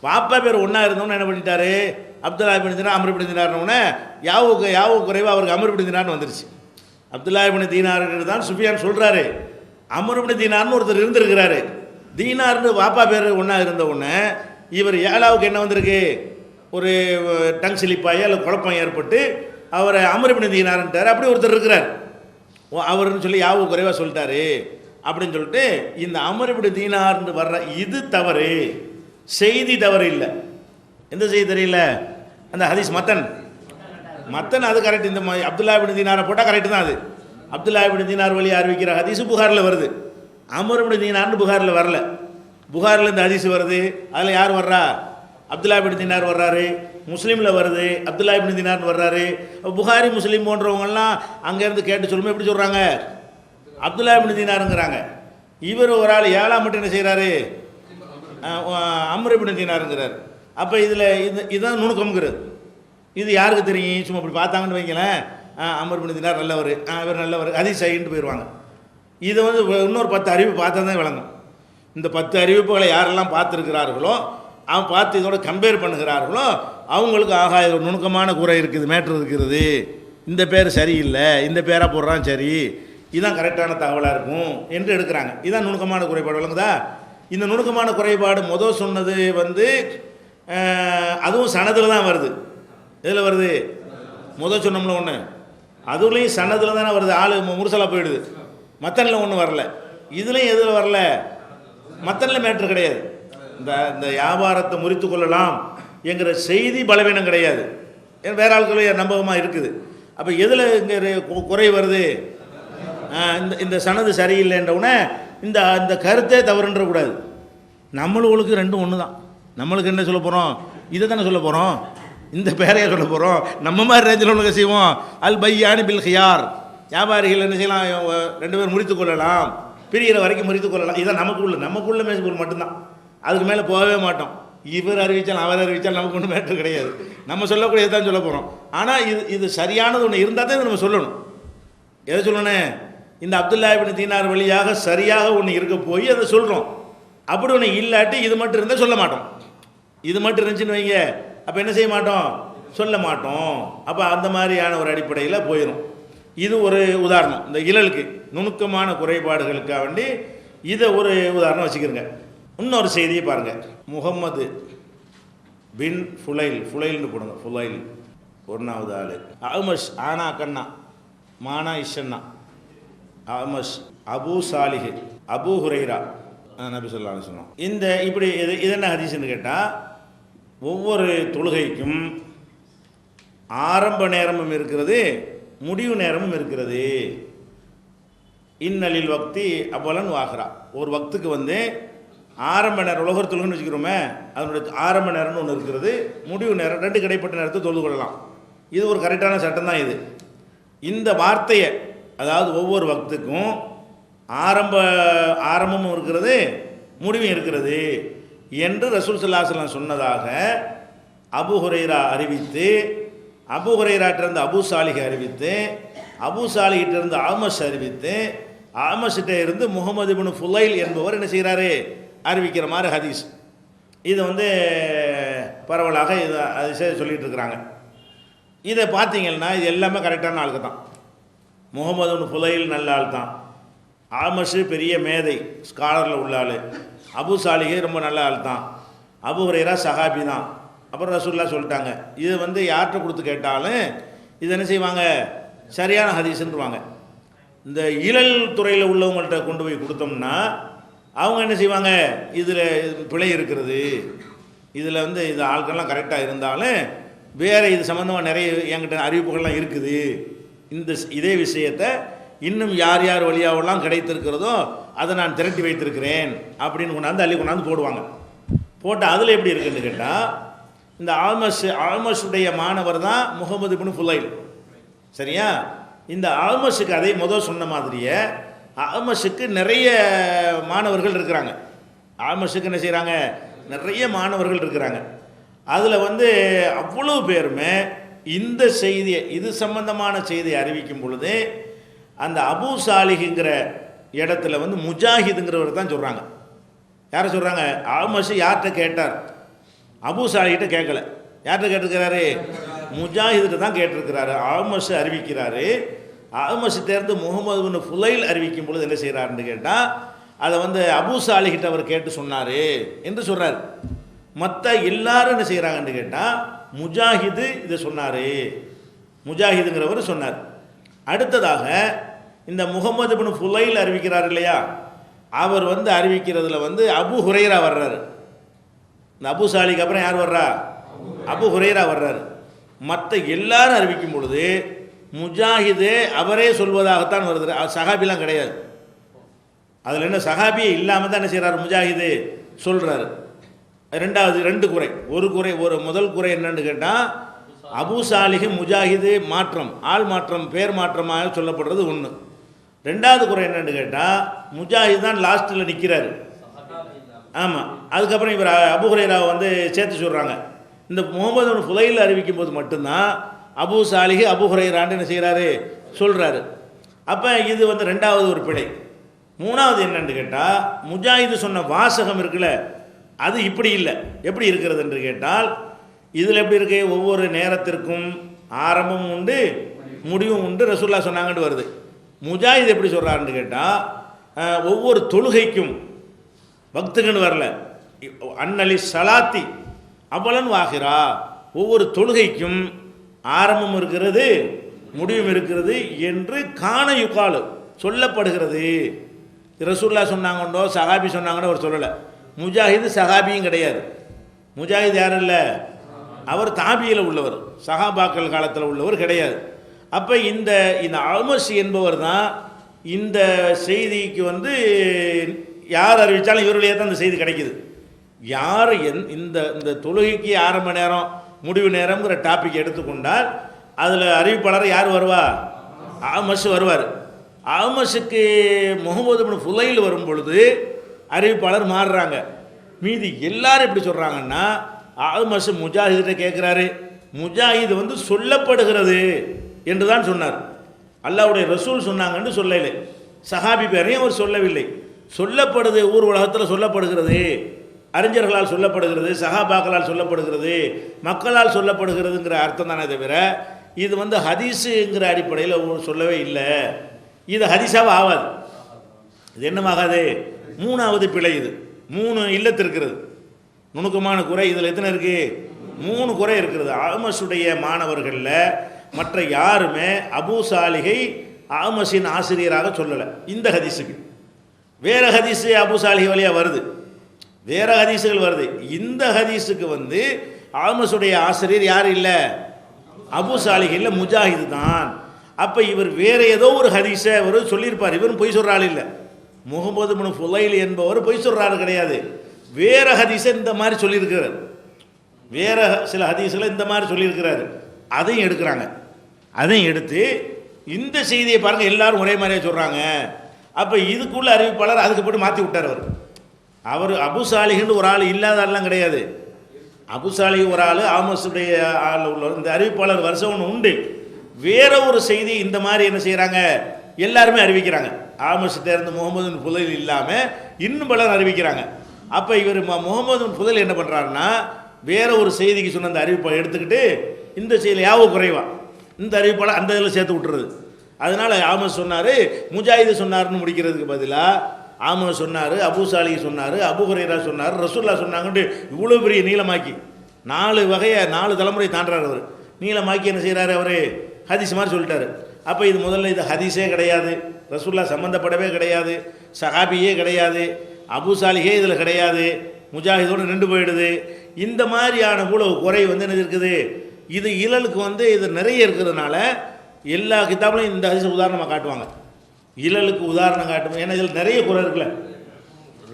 Speaker 1: பாப்பா பேர் ஒன்றா இருந்தோன்னு என்ன பண்ணிட்டாரு, அப்துல்லா பின் தீனார் அம்ர் பின் தீனார்னோடனே யாவு குறைவாக அவருக்கு அம்ர் பின் தீனார்னு வந்துருச்சு. அப்துல்லா பின் தீனார் தான் சுஃபியான் சொல்கிறாரு. அம்ர் பின் தீனார்னு ஒருத்தர் இருந்திருக்கிறாரு. தீனார்னு பாப்பா பேர் ஒன்றா இருந்த உடனே இவர் ஏலாவுக்கு என்ன வந்திருக்கு, ஒரு டங் ஸ்லிப்பாகி அல்லது குழப்பம் ஏற்பட்டு அவரை அம்ர் பின் தீனார்ன்ட்டார். அப்படி ஒருத்தர் இருக்கிறார், அவர்னு சொல்லி யாவு குறைவாக சொல்லிட்டாரு அப்படின்னு சொல்லிட்டு இந்த அம்ர் பின் தீனார்னு வர்ற இது தவறு, செய்தி தவறு இல்லை. எந்த செய்தி தெரியல, அந்த ஹதீஸ் மத்தன் அது கரெக்ட். இந்த அப்துல்லா பின் தீனாரை போட்டால் கரெக்டு தான். அது அப்துல்லா பின் தீனார் வழி அறிவிக்கிற ஹதீஸு புகாரில் வருது, அம்ர் பின் தீனார்னு புகாரில் வரல. புகாரில் இந்த ஹதீஸ் வருது, அதில் யார் வர்றா, அப்துல்லா பின் தீனார் வர்றாரு. முஸ்லீமில் வருது, அப்துல்லா பின் தீனார்னு வர்றாரு. புகாரி முஸ்லீம் போன்றவங்கெல்லாம் அங்கேருந்து கேட்டு சொல்லும்போது எப்படி சொல்கிறாங்க, அப்துல்லா பின் தீனாருங்கிறாங்க. இவர் ஒரு ஆள் ஏழாம் மட்டும் என்ன செய்கிறாரு, அம்ர் பின் தீனாருங்கிறார். அப்போ இதில் இதுதான் நுணுக்கம்ங்கிறது. இது யாருக்கு தெரியும், சும்மா அப்படி பார்த்தாங்கன்னு வைங்களேன், அம்ர் பின் தீனார் நல்லவர், இவர் நல்லவர், ஹதீஸ் சஹீஹ்னு போயிடுவாங்க. இது இன்னொரு 10 அறிவிப்பு பார்த்தா தான் விளங்கும். இந்த 10 அறிவிப்புகளை யாரெல்லாம் பார்த்துருக்கிறார்களோ, அவன் பார்த்து இதோட கம்பேர் பண்ணுகிறார்களோ அவங்களுக்கு ஆகா இது ஒரு நுணுக்கமான குறை இருக்குது, மேட்ரு இருக்கிறது, இந்த பேர் சரியில்லை, இந்த பேராக போடுறான் சரி, இதுதான் கரெக்டான தகவலாக இருக்கும் என்று எடுக்கிறாங்க. இதுதான் நுணுக்கமான குறைபாடு. விளங்குதா? இந்த நுணுக்கமான குறைபாடு முதல் சொன்னது அதுவும் சனதில் தான் வருது. எதில் வருது, முதல் சொன்னோம்ல ஒன்று, அதுலேயும் சனதில் தானே வருது, ஆள் முரசலாக போயிடுது. மத்தனில் ஒன்றும் வரல, இதுலேயும் எதில் வரல, மத்தனில் மேட்ரு கிடையாது. இந்த வியாபாரத்தை முறித்து கொள்ளலாம் என்கிற செய்தி பலவீனம் கிடையாது, வேற ஆட்களே நம்பகமாக இருக்குது. அப்போ எதில் இங்கே குறை வருது, இந்த சனது சரியில்லைன்றவுடனே இந்த கருத்தே தவறுன்றக்கூடாது. நம்மளுக்கு ரெண்டும் ஒன்று தான். நம்மளுக்கு என்ன சொல்ல போகிறோம், இதை தானே சொல்ல போகிறோம், இந்த பேரையே சொல்ல போகிறோம். நம்ம மாதிரி ரேஞ்சில் உள்ள செய்வோம், அல் பையானி பில் ஹியார், வியாபாரிகள் என்ன செய்யலாம், ரெண்டு பேரும் முறித்து கொள்ளலாம், பிரிகிற வரைக்கும் முறித்து கொள்ளலாம். இதான் நமக்குள்ள மேற்கொள் மட்டும்தான், அதுக்கு மேலே போகவே மாட்டோம். இவர் அறிவித்தால் அவர் அறிவித்தால் நமக்கு ஒன்றும் மேட்ரு கிடையாது, நம்ம சொல்லக்கூடியது தான் சொல்ல போகிறோம். ஆனால் இது சரியானது ஒன்று இருந்தால் தான் நம்ம சொல்லணும். எதை சொல்லணும்? இந்த அப்துல்லா இப்னு தீனார் வழியாக சரியாக ஒன்று இருக்க போய் அதை சொல்கிறோம். அப்படி ஒன்று இல்லாட்டி இது மட்டும் இருந்தால் சொல்ல மாட்டோம். இது மட்டும் இருந்துச்சுன்னு வைங்க, அப்போ என்ன செய்ய மாட்டோம்? சொல்ல மாட்டோம். அப்போ அந்த மாதிரியான ஒரு அடிப்படையில் போயிடும். இது ஒரு உதாரணம். இந்த இழலுக்கு நுணுக்கமான குறைபாடுகளுக்காக வேண்டி இதை ஒரு உதாரணம் வச்சுக்கிறங்க. இன்னொரு செய்தியை பாருங்கள். முகம்மது பின் ஃபுலைல்னு போடுங்க. ஃபுலைல் ஒன்றாவது ஆள். அமஷ் ஆனா கண்ணா மானா இஷன்னா. அமஷ் அபு சாலிஹ் அபு ஹுரைரா நபி ஸல்லல்லாஹு அலைஹி வஸல்லம். இந்த இப்படி இது என்ன ஹதீஸ்ன்னு கேட்டால், ஒவ்வொரு தொழுகைக்கும் ஆரம்ப நேரமும் இருக்கிறது, முடிவு நேரமும் இருக்கிறது. இன்னலில் வக்தி அவ்வளன் வாகரா. ஒரு வக்துக்கு வந்து ஆரம்ப நேரம், உலகர் தொழுகைன்னு வச்சுக்கிறோமே, அதனுடைய ஆரம்ப நேரம்னு ஒன்று இருக்கிறது, முடிவு நேரம், ரெண்டு கிடைப்பட்ட நேரத்தை தொழுது கொள்ளலாம். இது ஒரு கரெக்டான சட்டம் தான் இது. இந்த வார்த்தையை, அதாவது ஒவ்வொரு வக்துக்கும் ஆரம்பமும் இருக்கிறது, முடிவும் இருக்கிறது என்று ரசூல் ஸல்லல்லாஹு அலைஹி வஸல்லம் சொன்னதாக அபு ஹுரைரா அறிவித்து, அபு ஹுரைராட்டிருந்து அபு சாலிஹ் அறிவித்து, அபு சாலிஹிட்டிருந்து ஆமஷ் அறிவித்து, ஆமஷ்கிட்ட இருந்து முகமது இப்னு ஃபுலைல் என்பவர் என்ன செய்கிறாரு? அறிவிக்கிற மாதிரி ஹதீஸ். இது வந்து பரவலாக இதை சொல்லிகிட்டு இருக்கிறாங்க. இதை பார்த்தீங்கன்னா இது எல்லாமே கரெக்டான ஆளுக்கு தான். முகமது இப்னு ஃபுலைல் நல்ல ஆள் தான். ஆமஷு பெரிய மேதை, ஸ்காலரில் உள்ள ஆள். அபு சாலிஹே ரொம்ப நல்ல ஆள் தான். அபு ஹுரைரா சஹாபி தான். அப்புறம் ரசூலுல்லாஹ் சொல்லிட்டாங்க. இது வந்து யார்கிட்ட கொடுத்து கேட்டாலும் இது என்ன செய்வாங்க? சரியான ஹதீஸ்ன்றுவாங்க. இந்த இழல் துறையில் உள்ளவங்கள்ட்ட கொண்டு போய் கொடுத்தோம்னா அவங்க என்ன செய்வாங்க? இதில் பிழை இருக்கிறது, இதில் வந்து இது ஆட்கள்லாம் கரெக்டாக இருந்தாலும் வேறு இது சம்மந்தமாக நிறைய என்கிட்ட அறிவிப்புகள்லாம் இருக்குது, இதே விஷயத்தை இன்னும் யார் யார் வழியாவெல்லாம் கிடைத்திருக்கிறதோ அதை நான் திரட்டி வைத்திருக்கிறேன் அப்படின்னு கொண்டாந்து அள்ளி கொண்டாந்து போடுவாங்க. போட்டு அதில் எப்படி இருக்குன்னு கேட்டால், இந்த ஆமஷுடைய மாணவர் தான் முகமது இப்னு ஃபுலைல். சரியா? இந்த ஆமஷுக்கு அதே முதல் சொன்ன மாதிரியே ஆமஷுக்கு நிறைய மாணவர்கள் இருக்கிறாங்க. ஆமஷுக்கு என்ன செய்கிறாங்க? நிறைய மாணவர்கள் இருக்கிறாங்க. அதில் வந்து அவ்வளவு பேருமே இந்த செய்தியை, இது சம்பந்தமான செய்தியை அறிவிக்கும் பொழுது அந்த அபு சாலிஹுங்கிற இடத்துல வந்து முஜாஹிதுங்கிறவர் தான் சொல்கிறாங்க. யாரை சொல்கிறாங்க? ஆமஷ் யார்கிட்ட கேட்டார்? அபு சாலிகிட்ட கேட்கல. யார்கிட்ட கேட்டிருக்கிறாரு? முஜாஹிதுகிட்ட தான் கேட்டிருக்கிறாரு. ஆமஷ் அறிவிக்கிறாரு. ஆமஷ்கிட்டேருந்து முகமது இப்னு ஃபுலைல் அறிவிக்கும் பொழுது என்ன செய்கிறாருன்னு கேட்டால், அதை வந்து அபு சாலிகிட்ட அவர் கேட்டு சொன்னார் என்று சொல்கிறார். மற்ற எல்லாரும் என்ன செய்கிறாங்கன்னு கேட்டால், முஜாஹிது இதை சொன்னார், முஜாஹிதுங்கிறவர் சொன்னார். அடுத்ததாக இந்த முகமது இப்னு ஃபுலைல் அறிவிக்கிறார் இல்லையா, அவர் வந்து அறிவிக்கிறதுல வந்து அபு ஹுரைரா வர்றாரு. இந்த அபு சாலிக்கு அப்புறம் யார் வர்றா? அபு ஹுரைரா வர்றாரு. மற்ற எல்லாரும் அறிவிக்கும் பொழுது முஜாஹிது அவரே சொல்வதாகத்தான் வருது. சஹாபிலாம் கிடையாது. அதில் என்ன சஹாபியே இல்லாமல் தான் என்ன செய்கிறார்? முஜாஹிது சொல்கிறாரு. ரெண்டாவது ரெண்டு குறை. ஒரு முதல் குறை என்னன்னு கேட்டால், அபு சாலிஹ் முஜாஹிது மாற்றம், ஆள் மாற்றம், பேர் மாற்றமாக சொல்லப்படுறது ஒன்று. ரெண்டாவது குறை என்னன்னு கேட்டால், முஜாஹித் தான் லாஸ்ட்டில் நிற்கிறாரு. ஆமாம். அதுக்கப்புறம் இவர் அபு ஹுரைராவை வந்து சேர்த்து சொல்கிறாங்க. இந்த முகமது இப்னு ஃபுலைல் அறிவிக்கும் போது மட்டும்தான் அபு சாலிஹ் அபு ஹுரைரான்னு என்ன செய்கிறாரு? சொல்கிறாரு. அப்போ இது வந்து ரெண்டாவது ஒரு பிழை. மூணாவது என்னன்னு கேட்டால், முஜாஹிது சொன்ன வாசகம் இருக்குல்ல, அது இப்படி இல்லை. எப்படி இருக்கிறது என்று கேட்டால், இதில் எப்படி இருக்கு? ஒவ்வொரு நேரத்திற்கும் ஆரம்பமும் உண்டு, முடிவும் உண்டு, ரசூலுல்லாஹ் சொன்னாங்கன்னு வருது. முஜாஹித் எப்படி சொல்கிறாருன்னு கேட்டால், ஒவ்வொரு தொழுகைக்கும் பக்துக்குன்னு வரல, அன்னலி சலாத்தி அவ்வளன் வாகிரா, ஒவ்வொரு தொழுகைக்கும் ஆரம்பம் இருக்கிறது, முடிவும் இருக்கிறது என்று காண யுகாலு சொல்லப்படுகிறது. ரசூலுல்லாஹ் சொன்னாங்கண்டோ சஹாபி சொன்னாங்கன்னு அவர் சொல்லலை. முஜாஹிது சஹாபியும் கிடையாது. முஜாஹித் யாரும் இல்லை, அவர் தாபியில் உள்ளவர், சஹாபாக்கள் காலத்தில் உள்ளவர் கிடையாது. அப்போ இந்த ஆமஷ் என்பவர் தான் இந்த செய்திக்கு வந்து யார் அறிவித்தாலும் இவருடைய தான் இந்த செய்தி கிடைக்குது. யார் இந்த தொழுகைக்கு ஆரம்ப நேரம் முடிவு நேரம்ங்கிற டாபிக் எடுத்துக்கொண்டால் அதில் அறிவிப்பாளர் யார் வருவா? ஆமஷ் வருவார். ஆமஷுக்கு முகமது இப்னு ஃபுலைல் வரும் பொழுது அறிவிப்பாளர் மாறுறாங்க. மீதி எல்லாரும் எப்படி சொல்கிறாங்கன்னா, ஆமஷ் முஜாஹிதிட்ட கேட்குறாரு, முஜாஹித் வந்து சொல்லப்படுகிறது என்று தான் சொன்னார். அல்லாஹ்வுடைய ரசூல் சொன்னாங்கன்னு சொல்லலை, சஹாபி பேரையும் அவர் சொல்லவில்லை. சொல்லப்படுது, ஊர் உலகத்தில் சொல்லப்படுகிறது, அறிஞர்களால் சொல்லப்படுகிறது, சஹாபாக்களால் சொல்லப்படுகிறது, மக்களால் சொல்லப்படுகிறதுங்கிற அர்த்தம் தானே தவிர இது ஹதீஸுங்கிற அடிப்படையில் சொல்லவே இல்லை. இது ஹதீஸாக ஆகாது. இது என்னமாகாது? மூணாவது பிழை. இது 3 இல்லத்து இருக்கிறது. நுணுக்கமான குறை இதில் எத்தனை இருக்குது? 3 குறை இருக்கிறது. ஆமஸுடைய மாணவர்களில் மற்ற யாருமே அபூ சாலிஹை ஆமஸின் ஆசிரியராக சொல்லலை இந்த ஹதீஸுக்கு. வேறு ஹதீஸு அபூ சாலிஹ் வழியாக வருது, வேறு ஹதீஸுகள் வருது. இந்த ஹதீஸுக்கு ஆமஸுடைய ஆசிரியர் யார் இல்லை? அபூ சாலிஹ் இல்லை, முஜாஹிது தான். அப்போ இவர் வேறு ஏதோ ஒரு ஹதீஸை அவர் சொல்லியிருப்பார். இவரும் பொய் சொல்கிறாள் இல்லை, முகமது இப்னு ஃபுலைல் என்பவர் பொய் சொல்கிறாரு கிடையாது. வேறு ஹதீஸை இந்த மாதிரி சொல்லியிருக்கிறார், வேறு சில ஹதீஸில் இந்த மாதிரி சொல்லியிருக்கிறாரு. அதையும் எடுக்கிறாங்க. அதையும் எடுத்து இந்த செய்தியை பாருங்கள், எல்லாரும் ஒரே மாதிரியே சொல்கிறாங்க. அப்போ இதுக்குள்ள அறிவிப்பாளர் அதுக்கு போட்டு மாற்றி விட்டார். அவர் அபூ சாலிஹ்னு ஒரு ஆள் இல்லாத ஆள்லாம் கிடையாது. அபூ சாலிஹ் ஒரு ஆள், ஆமஸுடைய ஆள் உள்ள இந்த அறிவிப்பாளர் வருஷம் ஒன்று உண்டு. வேற ஒரு செய்தி இந்த மாதிரி என்ன செய்கிறாங்க, எல்லாருமே அறிவிக்கிறாங்க. ஆமஸ் தேர்ந்து முகமது பின் ஃபுலைல் இல்லாமல் இன்னும் பலர் அறிவிக்கிறாங்க. அப்போ இவர் முகமது பின் ஃபுலைல் என்ன பண்ணுறாருன்னா, வேற ஒரு செய்திக்கு சொன்ன அந்த அறிவிப்பை எடுத்துக்கிட்டு இந்த செய்தியில் யாவும் குறைவா இந்த அறிவிப்பாளர் அந்த இதில் சேர்த்து விட்டுறது. அதனால் ஆமஸ் சொன்னார், முஜாஹிது சொன்னார்னு முடிக்கிறதுக்கு பதிலாக ஆமஸ் சொன்னார், அபூ சாலிஹ் சொன்னார், அபூ ஹுரைரா சொன்னார், ரசூல்லா சொன்னாங்கன்ட்டு இவ்வளோ பெரிய நீளமாக்கி 4 வகையை 4 தலைமுறை தாண்டார். அவர் நீளமாக்கி என்ன செய்கிறாரு, அவர் ஹதீஸ் மாதிரி சொல்லிட்டாரு. அப்போ இது முதல்ல இது ஹதீஸே கிடையாது, ரசூல்லா சம்மந்தப்படவே கிடையாது, சஹாபியே கிடையாது, அபூ சாலிஹே இதில் கிடையாது, முஜாஹிதோடு நின்று போயிடுது. இந்த மாதிரியான இவ்வளவு குறை என்ன இருக்குது. இது இழலுக்கு இது நிறைய இருக்கிறதுனால எல்லா கிதாபிலையும் இந்த ஹதீஸை உதாரணமாக காட்டுவாங்க. இழலுக்கு உதாரணம் காட்டும். ஏன்னா இதில் நிறைய குறை இருக்குல்ல,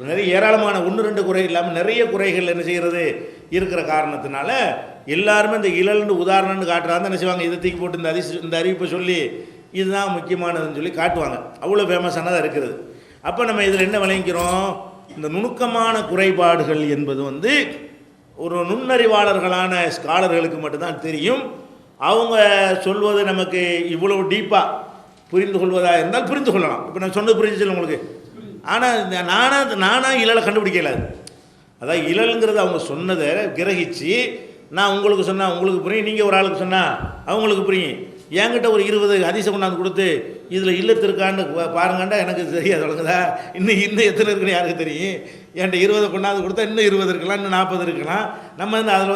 Speaker 1: நிறைய ஏராளமான 1-2 குறை இல்லாமல் நிறைய குறைகள் என்ன செய்கிறது இருக்கிற காரணத்தினால எல்லாருமே இந்த இழல்னு உதாரணம்னு காட்டுறாங்க. என்ன செய்வாங்க, இதை தூக்கி போட்டு இந்த அறிவிப்பை சொல்லி இதுதான் முக்கியமானதுன்னு சொல்லி காட்டுவாங்க. அவ்வளோ ஃபேமஸானதாக இருக்கிறது. அப்போ நம்ம இதில் என்ன விளங்கிக்கிறோம், இந்த நுணுக்கமான குறைபாடுகள் என்பது ஒரு நுண்ணறிவாளர்களான ஸ்காலர்களுக்கு மட்டும்தான் தெரியும். அவங்க சொல்வது நமக்கு இவ்வளோ டீப்பாக புரிந்து கொள்வதாக இருந்தால் புரிந்து கொள்ளலாம். இப்போ நான் சொன்னது புரிஞ்சிச்சு உங்களுக்கு. ஆனால் நானாக இழலை கண்டுபிடிக்கல. அதான் இழலுங்கிறது அவங்க சொன்னதை கிரகிச்சு நான் உங்களுக்கு சொன்னால் உங்களுக்கு புரியும், நீங்கள் ஒரு ஆளுக்கு சொன்னால் அவங்களுக்கு புரியும். என்கிட்ட ஒரு 20 ஹதீஸை கொண்டாந்து கொடுத்து இதில் இல்லத்து இருக்கான்னு பாருங்கண்டா எனக்கு தெரியாது. சொல்லுங்கதா இன்னும் எத்தனை இருக்குன்னு யாருக்கு தெரியும். என்கிட்ட 20 கொண்டாந்து கொடுத்தா இன்னும் 20 இருக்கலாம், இன்னும் 40 இருக்கலாம். நம்ம அதில்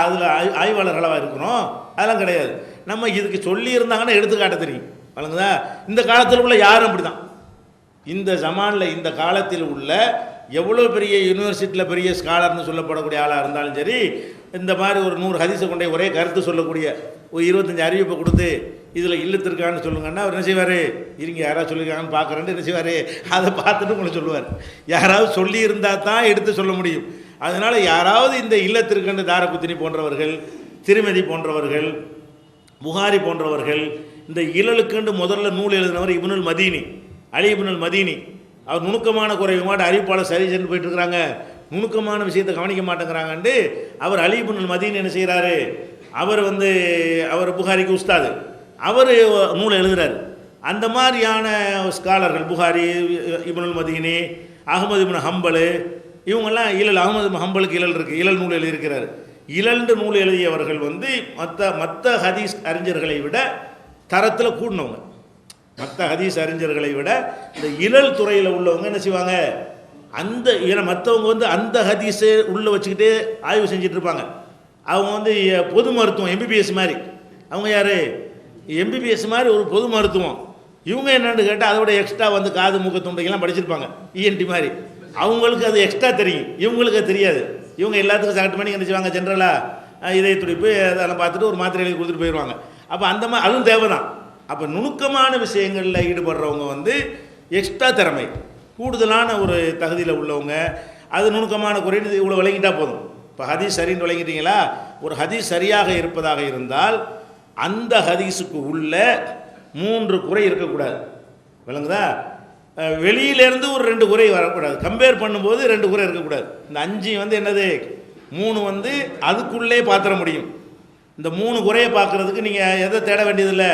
Speaker 1: அதில் ஆய்வாளர்களாக இருக்கிறோம், அதெல்லாம் கிடையாது. நம்ம இதுக்கு சொல்லி இருந்தாங்கன்னா எடுத்துக்காட்ட தெரியும். வழங்குதா. இந்த காலத்தில் உள்ள யாரும் அப்படி தான். இந்த ஜமானில் இந்த காலத்தில் உள்ள எவ்வளோ பெரிய யூனிவர்சிட்டியில் பெரிய ஸ்காலர்னு சொல்லப்படக்கூடிய ஆளாக இருந்தாலும் சரி, இந்த மாதிரி ஒரு 100 ஹதீஸை கொண்டே ஒரே கருத்து சொல்லக்கூடிய ஒரு 25 அறிவிப்பை கொடுத்து இதில் இல்லத்திருக்கான்னு சொல்லுங்கன்னா அவர் என்ன செய்வார், இருங்க யாராவது சொல்லியிருக்காங்கன்னு பார்க்குறேன்ட்டு என்ன செய்வார், அதை பார்த்துட்டு உங்களை சொல்லுவார். யாராவது சொல்லி இருந்தால் தான் எடுத்து சொல்ல முடியும். அதனால் யாராவது இந்த இல்லத்திற்கென்று தாரகுத்தினி போன்றவர்கள், திருமதி போன்றவர்கள், புகாரி போன்றவர்கள், இந்த இழலுக்கென்று முதல்ல நூல் எழுதினவர் இப்னுல் மதீனி, அலி இப்னுல் மதீனி, அவர் நுணுக்கமான குறைவுமாட்டு அறிவிப்பாளர் சரி சென்று போயிட்டு இருக்கிறாங்க, நுணுக்கமான விஷயத்தை கவனிக்க மாட்டேங்கிறாங்கன்ட்டு அவர் அலி இப்னுல் மதீனி என்ன செய்கிறாரு, அவர் புகாரிக்கு உஸ்தாது, அவர் நூலை எழுதுகிறார். அந்த மாதிரியான ஸ்காலர்கள் புகாரி, இப்னுல் மதீனி, அஹ்மது இப்னு ஹம்பல், இவங்கெல்லாம் இழல், அஹ்மது இப்னு ஹம்பலுக்கு இழல் இருக்குது, இழல் நூல் எழுதியிருக்கிறார். இழல்ண்டு நூல் எழுதியவர்கள் மற்ற ஹதீஸ் அறிஞர்களை விட தரத்தில் கூடினவங்க. மற்ற ஹதீஸ் அறிஞர்களை விட இந்த இழல் துறையில் உள்ளவங்க என்ன செய்வாங்க, அந்த மற்றவங்க அந்த ஹதீஸை உள்ளே வச்சுக்கிட்டே ஆய்வு செஞ்சுட்டு இருப்பாங்க. அவங்க பொது மருத்துவம் எம்பிபிஎஸ் மாதிரி. அவங்க யார், எம்பிபிஎஸ் மாதிரி ஒரு பொது மருத்துவம். இவங்க என்னென்னு கேட்டால் அதை விட எக்ஸ்ட்ரா காது மூக்க துண்டைக்கெல்லாம் படிச்சிருப்பாங்க, இஎன்டி மாதிரி. அவங்களுக்கு அது எக்ஸ்ட்ரா தெரியும், இவங்களுக்கு அது தெரியாது. இவங்க எல்லாத்துக்கும் செலக்ட் பண்ணி என்ன செய்வாங்க, ஜென்ரலாக இதய துடிப்பு அதெல்லாம் பார்த்துட்டு ஒரு மாத்திரை எழுதி கொடுத்துட்டு போயிடுவாங்க. அப்போ அந்த மாதிரி அதுவும் தேவை தான். அப்போ நுணுக்கமான விஷயங்களில் ஈடுபடுறவங்க எக்ஸ்ட்ரா திறமை, கூடுதலான ஒரு தகுதியில் உள்ளவங்க. அது நுணுக்கமான குறைன்னு இவ்வளோ விளங்கிட்டால் போதும். இப்போ ஹதீஸ் சரின்னு விளங்கிட்டீங்களா, ஒரு ஹதீஸ் சரியாக இருப்பதாக இருந்தால் அந்த ஹதீஸுக்கு உள்ள 3 குறை இருக்கக்கூடாது. விளங்குதா. வெளியிலேருந்து ஒரு 2 குறை வரக்கூடாது. கம்பேர் பண்ணும்போது 2 குறை இருக்கக்கூடாது. இந்த 5 என்னது, 3 அதுக்குள்ளே பார்த்துட முடியும். இந்த 3 குறையை பார்க்குறதுக்கு நீங்கள் எதை தேட வேண்டியதில்லை,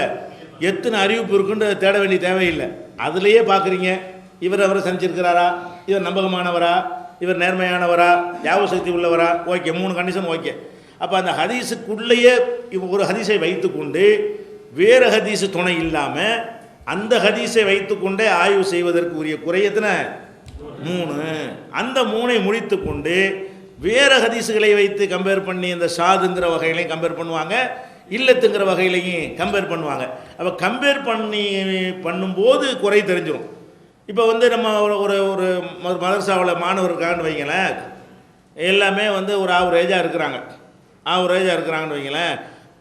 Speaker 1: எத்தனை அறிவிப்பு இருக்குன்னு தேட வேண்டிய தேவையில்லை. அதுலேயே பார்க்குறீங்க, இவர் அவரை சந்திச்சிருக்கிறாரா, இவர் நம்பகமானவரா, இவர் நேர்மையானவரா, ஞாபக சக்தி உள்ளவரா, ஓகே, 3 கண்டிஷன் ஓகே. அப்போ அந்த ஹதீஸுக்குள்ளேயே ஒரு ஹதீஸை வைத்துக்கொண்டு வேறு ஹதீஸு துணை இல்லாமல் அந்த ஹதீஸை வைத்துக்கொண்டே ஆய்வு செய்வதற்கு உரிய குறையத்தின 3. அந்த 3ஐ முடித்து கொண்டு வேறு ஹதீஸுகளை வைத்து கம்பேர் பண்ணி இந்த ஷாதுங்கிற வகையிலையும் கம்பேர் பண்ணுவாங்க, இல்லத்துங்கிற வகையிலையும் கம்பேர் பண்ணுவாங்க. அப்போ கம்பேர் பண்ணும்போது குறை தெரிஞ்சிடும். இப்போ வந்து நம்ம ஒரு ஒரு மதரசாவில் மாணவர் இருக்காங்கன்னு வைங்களேன், எல்லாமே வந்து ஒரு ஆவரேஜாக இருக்கிறாங்கன்னு வைங்களேன்.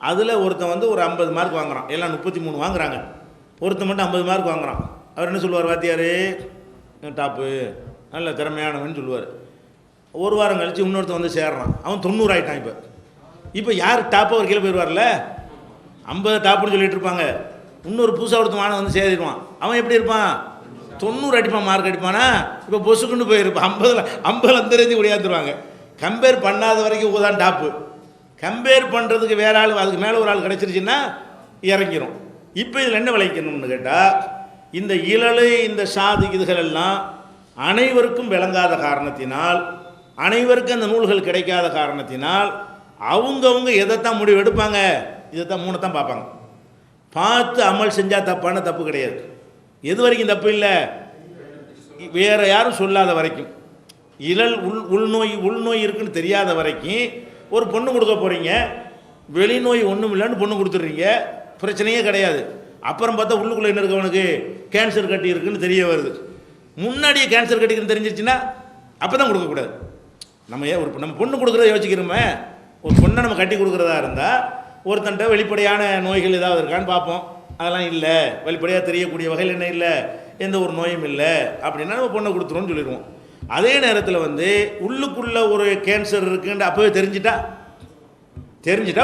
Speaker 1: அதில் ஒருத்தன் வந்து ஒரு 50 மார்க் வாங்குறான், எல்லாம் 33 வாங்குறாங்க. ஒருத்தன் மட்டும் 50 மார்க் வாங்குறான். அவர் என்ன சொல்லுவார்? வாத்தியார் டாப்பு, நல்ல திறமையானவன்னு சொல்லுவார். ஒரு வாரம் கழித்து இன்னொருத்தன் வந்து சேர்றான், அவன் 90 ஆகிட்டான். இப்போ யார் டாப்பு? அவர் கீழே போயிடுவார்ல. 50 டாப்புன்னு சொல்லிட்டு இருப்பாங்க. இன்னொரு புதுசாக ஒருத்தன் மாணவன் வந்து சேரிடுவான். அவன் எப்படி இருப்பான்? 90 அடிப்பான், மார்க் அடிப்பானா? இப்போ பொசுக்குன்னு போயிருப்பான். 50 அந்த ரேஞ்சு ஒடியாந்துருவாங்க. கம்பேர் பண்ணாத வரைக்கும் தான் டாப்பு. கம்பேர் பண்ணுறதுக்கு வேற ஆள், அதுக்கு மேலே ஒரு ஆள் கிடச்சிருச்சுன்னா இறங்கிடும். இப்போ இதில் என்ன விளைக்கணும்னு கேட்டால், இந்த இழலு இந்த ஷாது இதுகள் எல்லாம் அனைவருக்கும் விளங்காத காரணத்தினால், அனைவருக்கும் அந்த நூல்கள் கிடைக்காத காரணத்தினால் அவங்கவுங்க எதைத்தான் முடிவு எடுப்பாங்க? இதைத்தான் 3 தான் பார்ப்பாங்க. பார்த்து அமல் செஞ்சால் தப்பான தப்பு கிடையாது. எது வரைக்கும் தப்பு இல்லை? வேறு யாரும் சொல்லாத வரைக்கும், உள்நோய் இருக்குன்னு தெரியாத வரைக்கும். ஒரு பொண்ணு கொடுக்க போகிறீங்க, வெளிநோய் ஒன்றும் இல்லைன்னு பொண்ணு கொடுத்துட்றீங்க, பிரச்சனையே கிடையாது. அப்புறம் பார்த்தா உள்ளுக்குள்ளே என்ன இருக்கவனுக்கு கேன்சர் கட்டி இருக்குன்னு தெரிய வருது. முன்னாடியே கேன்சர் கட்டிக்குன்னு தெரிஞ்சிருச்சுன்னா அப்போ தான் கொடுக்கக்கூடாது. நம்ம பொண்ணு கொடுக்குறத யோசிக்கிறோமே. ஒரு பொண்ணை நம்ம கட்டி கொடுக்குறதா இருந்தால் ஒருத்தன்ட்ட வெளிப்படையான நோய்கள் ஏதாவது இருக்கான்னு பார்ப்போம். அதெல்லாம் இல்லை, வெளிப்படையாக தெரியக்கூடிய வகையில் என்ன இல்லை, எந்த ஒரு நோயும் இல்லை அப்படின்னா நம்ம பொண்ணை கொடுத்துருவோம்னு சொல்லிடுவோம். அதே நேரத்தில் வந்து உள்ளுக்குள்ளே ஒரு கேன்சர் இருக்குன்னு அப்போவே தெரிஞ்சிட்டா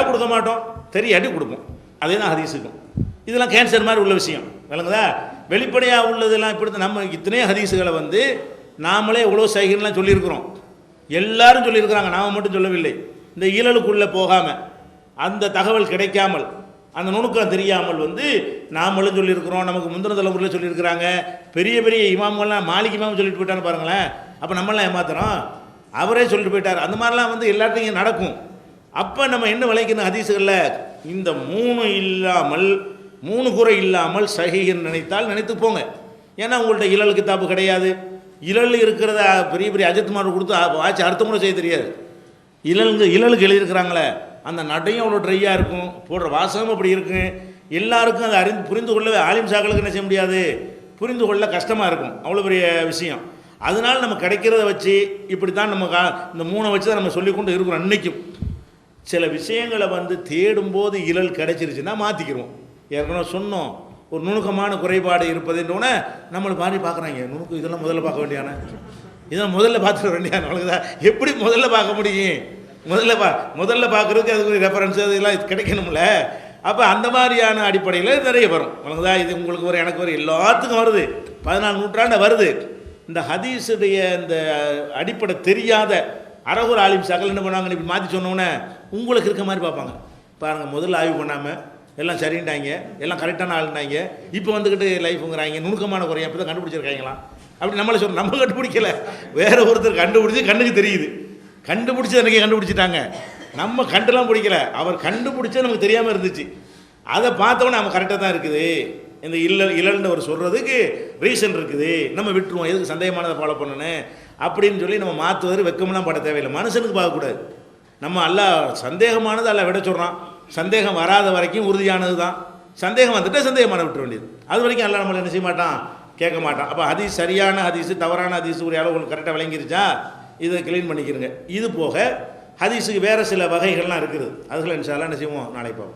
Speaker 1: கொடுக்க மாட்டோம், தெரியாட்டி கொடுப்போம். அதே தான் ஹதீஸுக்கும். இதெல்லாம் கேன்சர் மாதிரி உள்ள விஷயம், விளங்குதா? வெளிப்படையாக உள்ளதெல்லாம் இப்படி நம்ம இத்தனை ஹதீஸுகளை வந்து நாமளே எவ்வளோ சைகன்லாம் சொல்லியிருக்கிறோம், எல்லாரும் சொல்லியிருக்கிறாங்க, நாம் மட்டும் சொல்லவில்லை. இந்த ஈழலுக்குள்ளே போகாமல், அந்த தகவல் கிடைக்காமல், அந்த நுணுக்கம் தெரியாமல் வந்து நாமளும் சொல்லியிருக்கிறோம். நமக்கு முந்தின தலைமுறையில் சொல்லியிருக்கிறாங்க. பெரிய பெரிய இமாம்கள்லாம், மாலிக் இமாம் சொல்லிட்டு போயிட்டான்னு பாருங்களேன். அப்போ நம்மளாம் ஏமாத்துறோம், அவரே சொல்லிட்டு போயிட்டார். அந்த மாதிரிலாம் வந்து எல்லாத்தையும் நடக்கும். அப்போ நம்ம என்ன விளைக்கணும்? ஹதீஸுகளில் இந்த 3 குறை இல்லாமல் சஹீஹ்னு நினைத்து போங்க. ஏன்னா உங்கள்கிட்ட இழல் கிதாப்பு கிடையாது. இழல் இருக்கிறத பெரிய பெரிய அஜித்மார் கொடுத்து ஆச்சு அடுத்த முறை செய்ய தெரியாது. இழலுக்கு எழுதியிருக்கிறாங்களே, அந்த நடையும் அவ்வளோ ட்ரையாக இருக்கும், போடுற வாசகம் அப்படி இருக்கும். எல்லாருக்கும் அதை புரிந்து கொள்ளவே ஆலிம் சாக்களுக்கு என்ன செய்ய முடியாது, புரிந்து கொள்ள கஷ்டமாக இருக்கும். அவ்வளோ பெரிய விஷயம். அதனால் நம்ம கிடைக்கிறத வச்சு இப்படி தான் நம்ம இந்த 3 வச்சு தான் நம்ம சொல்லிக்கொண்டு இருக்கிறோம். இன்றைக்கும் சில விஷயங்களை வந்து தேடும்போது இழல் கிடைச்சிருச்சுன்னா மாற்றிக்கிறோம். ஏற்கனவே சொன்னோம், ஒரு நுணுக்கமான குறைபாடு இருப்பதுன்றோன்னே நம்மளை மாதிரி பார்க்குறாங்க. நுணுக்கம் இதெல்லாம் முதல்ல பார்க்க வேண்டியான, இதெல்லாம் முதல்ல பார்த்துக்க வேண்டியான. அவ்வளோதான். எப்படி முதல்ல பார்க்க முடியும்? முதல்ல பார்க்குறதுக்கு அதுக்கு ரெஃபரன்ஸ் அதெல்லாம் கிடைக்கணும்ல. அப்போ அந்த மாதிரியான அடிப்படையில் நிறைய வரும். அவ்வளோதான். இது உங்களுக்கு வரும், எனக்கு வரும், எல்லாத்துக்கும் வருது. 14 நூற்றாண்டு வருது. இந்த ஹதீஸுடைய இந்த அடிப்படை தெரியாத அரகுர் ஆலிம் சாக்கள் என்ன பண்ணுவாங்க, இப்படி மாற்றி சொன்னோன்னே உங்களுக்கு இருக்க மாதிரி பார்ப்பாங்க. பாருங்கள், முதல்ல ஆய்வு பண்ணாமல் எல்லாம் சரின்ட்டாங்க, எல்லாம் கரெக்டான ஆளுனாங்க, இப்போ வந்துக்கிட்டு லைஃபுங்கிறாங்க, நுணுக்கமான குறையை அப்போ தான் கண்டுபிடிச்சிருக்காங்களாம். அப்படி நம்மளை சொல்கிறோம். நம்ம கண்டுபிடிக்கலை, வேறு ஒருத்தர் கண்டுபிடிச்சி கண்ணுக்கு தெரியுது. கண்டுபிடிச்சி எனக்கு கண்டுபிடிச்சிட்டாங்க, நம்ம கண்டுலாம் பிடிக்கல. அவர் கண்டுபிடிச்சது நமக்கு தெரியாமல் இருந்துச்சு. அதை பார்த்தோன்னே நம்ம கரெக்டாக தான் இருக்குது. இந்த இழல்னு அவர் சொல்கிறதுக்கு ரீசன் இருக்குது, நம்ம விட்டுருவோம், எதுக்கு சந்தேகமானதை ஃபாலோ பண்ணணும் அப்படின்னு சொல்லி நம்ம மாற்றுவது வெக்கமெல்லாம் பட தேவையில்லை. மனுஷனுக்கு பார்க்கக்கூடாது. நம்ம எல்லாம் சந்தேகமானது எல்லாம் விட சொல்கிறான். சந்தேகம் வராத வரைக்கும் உறுதியானது தான். சந்தேகம் வந்துட்டு சந்தேகமான விட்டுற வேண்டியது. அது வரைக்கும் எல்லாம் நம்மளை என்ன செய்ய மாட்டான், கேட்க மாட்டான். அப்போ ஹதீஸ் சரியான ஹதீஸு தவறான ஹதீஸு ஒரு அளவு உங்களுக்கு கரெக்டாக விளங்கிருச்சா, இதை க்ளீன் பண்ணிக்கிறங்க. இது போக ஹதீஸுக்கு வேறு சில வகைகள்லாம் இருக்குது. அதுகளை இன்ஷா அல்லாஹ் என்ன செய்வோம், நாளைக்கு பார்ப்போம்.